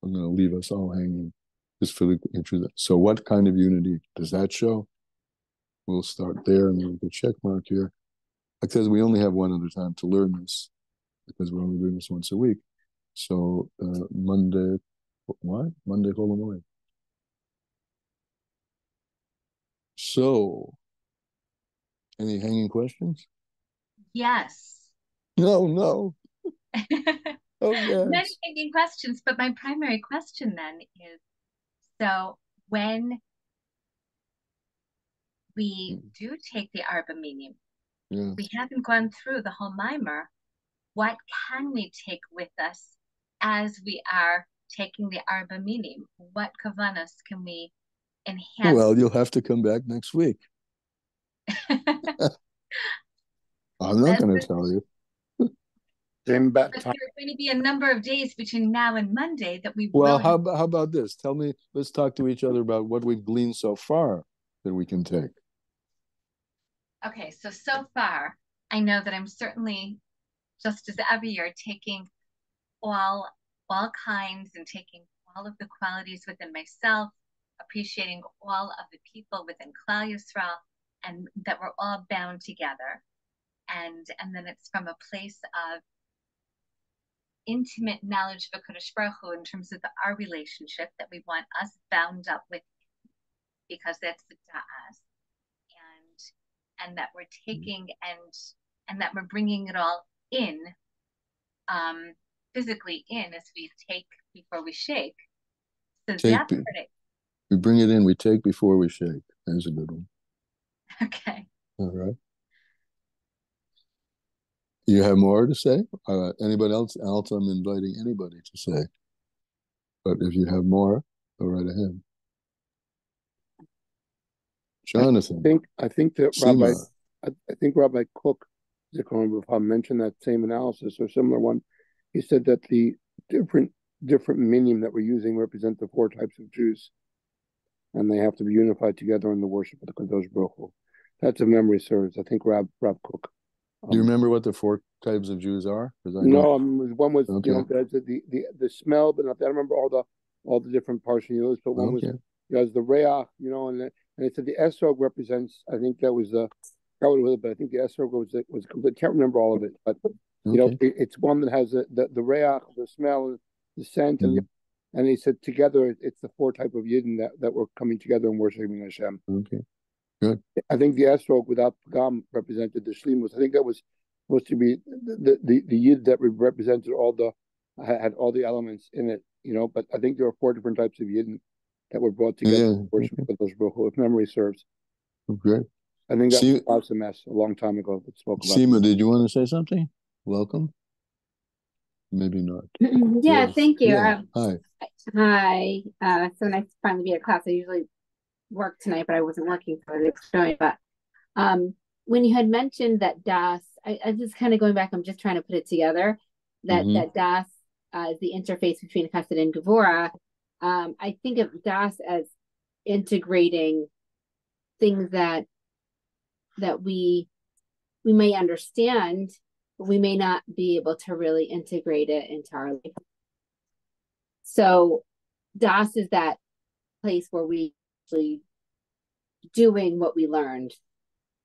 I'm going to leave us all hanging just for the interest. So what kind of unity does that show? We'll start there and make a check mark here. Because we only have one other time to learn this, because we're only doing this once a week. So Monday, what? Monday Chol Hamoed. So, any hanging questions? Yes. No, no. Oh, Many yes. thinking questions, but my primary question then is, so when we do take the Arba Minim, Yeah. we haven't gone through the whole mimer. What can we take with us as we are taking the Arba Minim? What kavanas can we enhance? Well, you'll have to come back next week. I'm not going to tell you. Same But time. there are going to be a number of days between now and Monday that we Well, will. how about this? Tell me, let's talk to each other about what we've gleaned so far that we can take. Okay, so far, I know that I'm certainly, just as every year, taking all kinds and taking all of the qualities within myself, appreciating all of the people within Klal Yisrael, and that we're all bound together. And then it's from a place of intimate knowledge of Kodesh Baruch Hu in terms of our relationship, that we want us bound up with him, because that's the da'as, and that we're taking and that we're bringing it all in, physically in, as we take before we shake. So that's pretty. We bring it in, we take before we shake. That's a good one. Okay. All right. You have more to say? Anybody else? I'm inviting anybody to say. But if you have more, go right ahead. Jonathan. I think that Sima. I think Rabbi Cook, Zichron mentioned that same analysis or similar one. He said that the different minim that we're using represent the four types of Jews, and they have to be unified together in the worship of the Kadosh Baruch Hu. That's if memory serves. I think Rab Cook. Do you remember what the four types of Jews are? No, one was okay. The smell, but not that. I remember all the different parshas, but one was the reach, and it said the esrog represents. I think that was the. But I think the esrog was complete. Can't remember all of it, but it's one that has the reach, the smell, the scent, and he said together it's the four type of yidden that were coming together and worshiping Hashem. Okay, good. I think the esrog without pagam represented the shlimus. I think that was supposed to be the yid that represented had all the elements in it, But I think there are four different types of yidden that were brought together to worship Kadosh Baruch Hu, if memory serves. Okay. I think that was a mess a long time ago that spoke about. Sima, did you want to say something? Welcome. Maybe not. Yeah, thank you. Yeah. Hi. Hi. So nice to finally be at class. I usually work tonight, but I wasn't working, so I was showing. But when you had mentioned that Das, I just kind of going back, I'm just trying to put it together, that Das is the interface between Chesed and Gevurah. I think of Das as integrating things that we may understand, but we may not be able to really integrate it into our life. So Das is that place where we actually doing what we learned.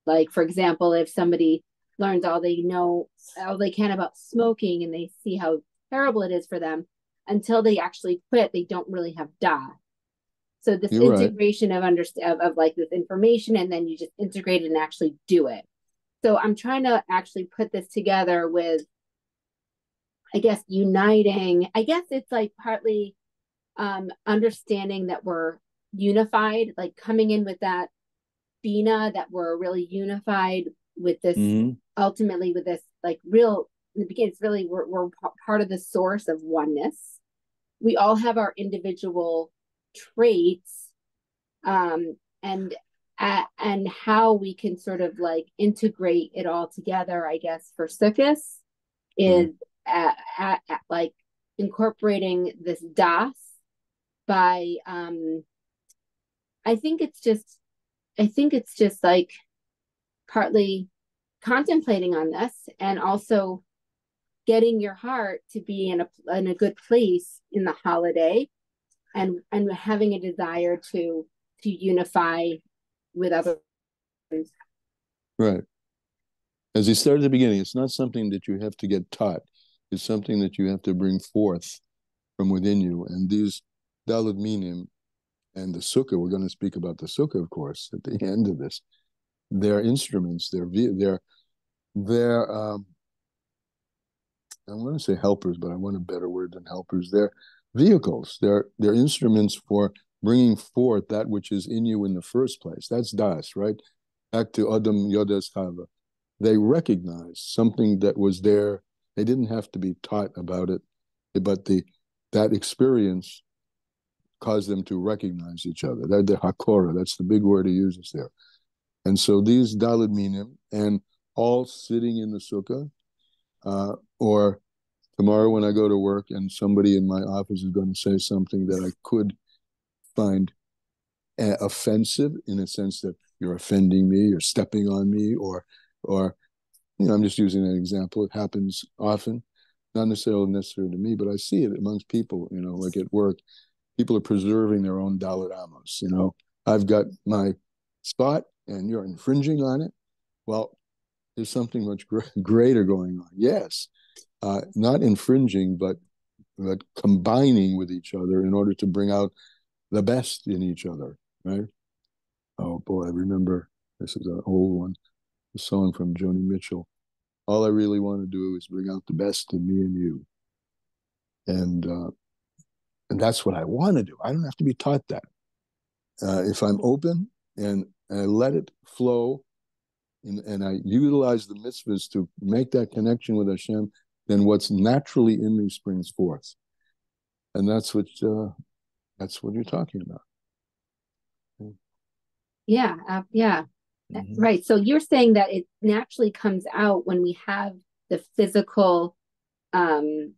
Like, for example, if somebody learns all they can about smoking, and they see how terrible it is for them, until they actually quit, they don't really have da. So this integration of like this information, and then you just integrate it and actually do it. So I'm trying to actually put this together with, I guess, uniting. I guess it's like partly understanding that we're unified, like coming in with that Bina, that we're really unified with this, ultimately with this, like real, in the beginning, it's really, we're part of the source of oneness. We all have our individual traits, and how we can sort of like integrate it all together, I guess, for Sukkot is like incorporating this Das by, I think it's just like partly contemplating on this, and also getting your heart to be in a good place in the holiday, and having a desire to unify with others. Right. As you started at the beginning, it's not something that you have to get taught. is something that you have to bring forth from within you. And these Daled Minim and the Sukkah, we're going to speak about the Sukkah, of course, at the end of this. They're instruments. They're I want to say helpers, but I want a better word than helpers. They're vehicles. They're instruments for bringing forth that which is in you in the first place. That's Das, right? Back to Adam Yodas Chava. They recognize something that was there. They didn't have to be taught about it, but that experience caused them to recognize each other. They're the Hakora. That's the big word he uses there. And so these Daled Minim, and all sitting in the Sukkah, or tomorrow when I go to work and somebody in my office is going to say something that I could find offensive, in a sense that you're offending me, you're stepping on me, or I'm just using an example. It happens often, not necessarily to me, but I see it amongst people, like at work. People are preserving their own Daled Amos. I've got my spot and you're infringing on it. Well, there's something much greater going on. Yes, not infringing, but combining with each other in order to bring out the best in each other, right? Oh boy, I remember, this is an old one, a song from Joni Mitchell. All I really want to do is bring out the best in me and you. And that's what I want to do. I don't have to be taught that. If I'm open and I let it flow, and I utilize the mitzvahs to make that connection with Hashem, then what's naturally in me springs forth. And that's what you're talking about. Yeah. Mm-hmm. Right. So you're saying that it naturally comes out when we have the physical lulav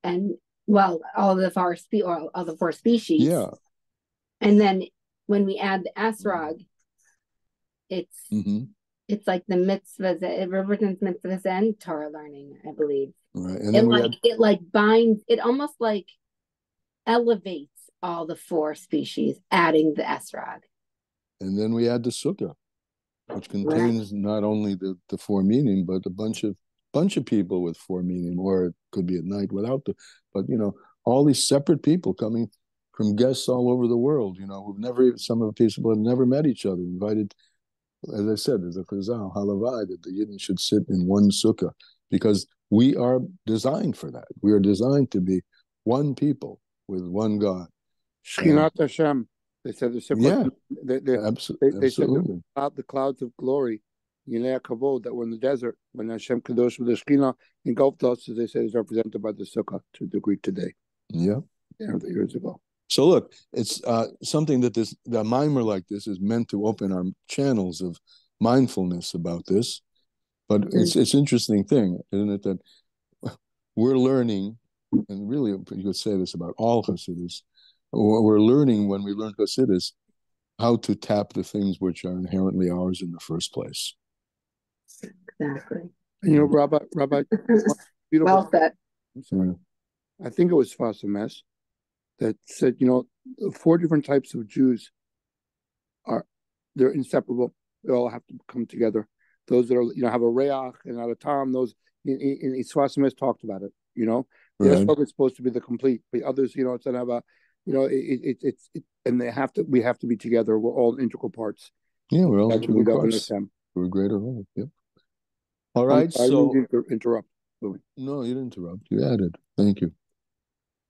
and all the four species. Yeah. And then when we add the esrog, it's like the mitzvahs. It represents mitzvahs and Torah learning, I believe. Right. And then it binds. It almost like elevates all the four species, adding the esrog. And then we add the sukkah, which contains not only the four meaning, but a bunch of people with four meaning, or it could be at night without but all these separate people coming from guests all over the world, some of the people have never met each other, invited. As I said, there's a chazal, halavai, that the Yidden should sit in one sukkah, because we are designed for that. We are designed to be one people with one God. Shechinat Hashem. They said the absolutely. They said the clouds of glory, Yinei Kavod, that were in the desert when Hashem Kadosh with the Shekhinah engulfed us, as they say, is represented by the sukkah to a degree today. Yeah, years ago. So look, it's something that the mimer like this is meant to open our channels of mindfulness about this. But it's an interesting thing, isn't it, that we're learning, and really you could say this about all Hasidus, we're learning when we learn Hasidus how to tap the things which are inherently ours in the first place. Exactly. Rabbi, beautiful. Well said. I think it was Fasames that said, 4 different types of Jews they're inseparable. They all have to come together. Those that are, have a reach and not a tam. Those in Fasames talked about it. The esrog is supposed to be the complete, but others, it's not about, and we have to be together. We're all integral parts. Yeah, we're all integral parts. We're a greater whole. Yep. All right. I didn't interrupt. No, you didn't interrupt. You added. Thank you.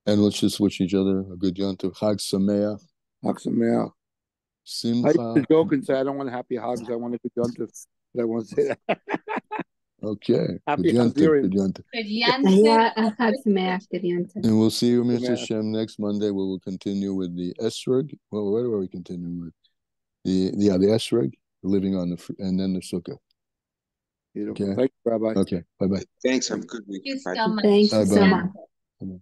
And let's just wish each other a good Yontif. Chag Sameach. Chag Sameach. Simcha. I used to joke and say, I don't want happy Hags. I want a good Yontif. But I won't say that. Okay. Happy good Yontif. Good Yontif. Yeah, Chag Sameach. Good Yontif. And we'll see you, Mr. Shem, next Monday. We will continue with the esrog. Well, what are we continuing with? The esrog, living on and then the sukkah. Beautiful. Okay. Thank you, Rabbi. Okay. Bye-bye. Thanks. Have a good week. Thank you so much. Thank you so much. Bye-bye.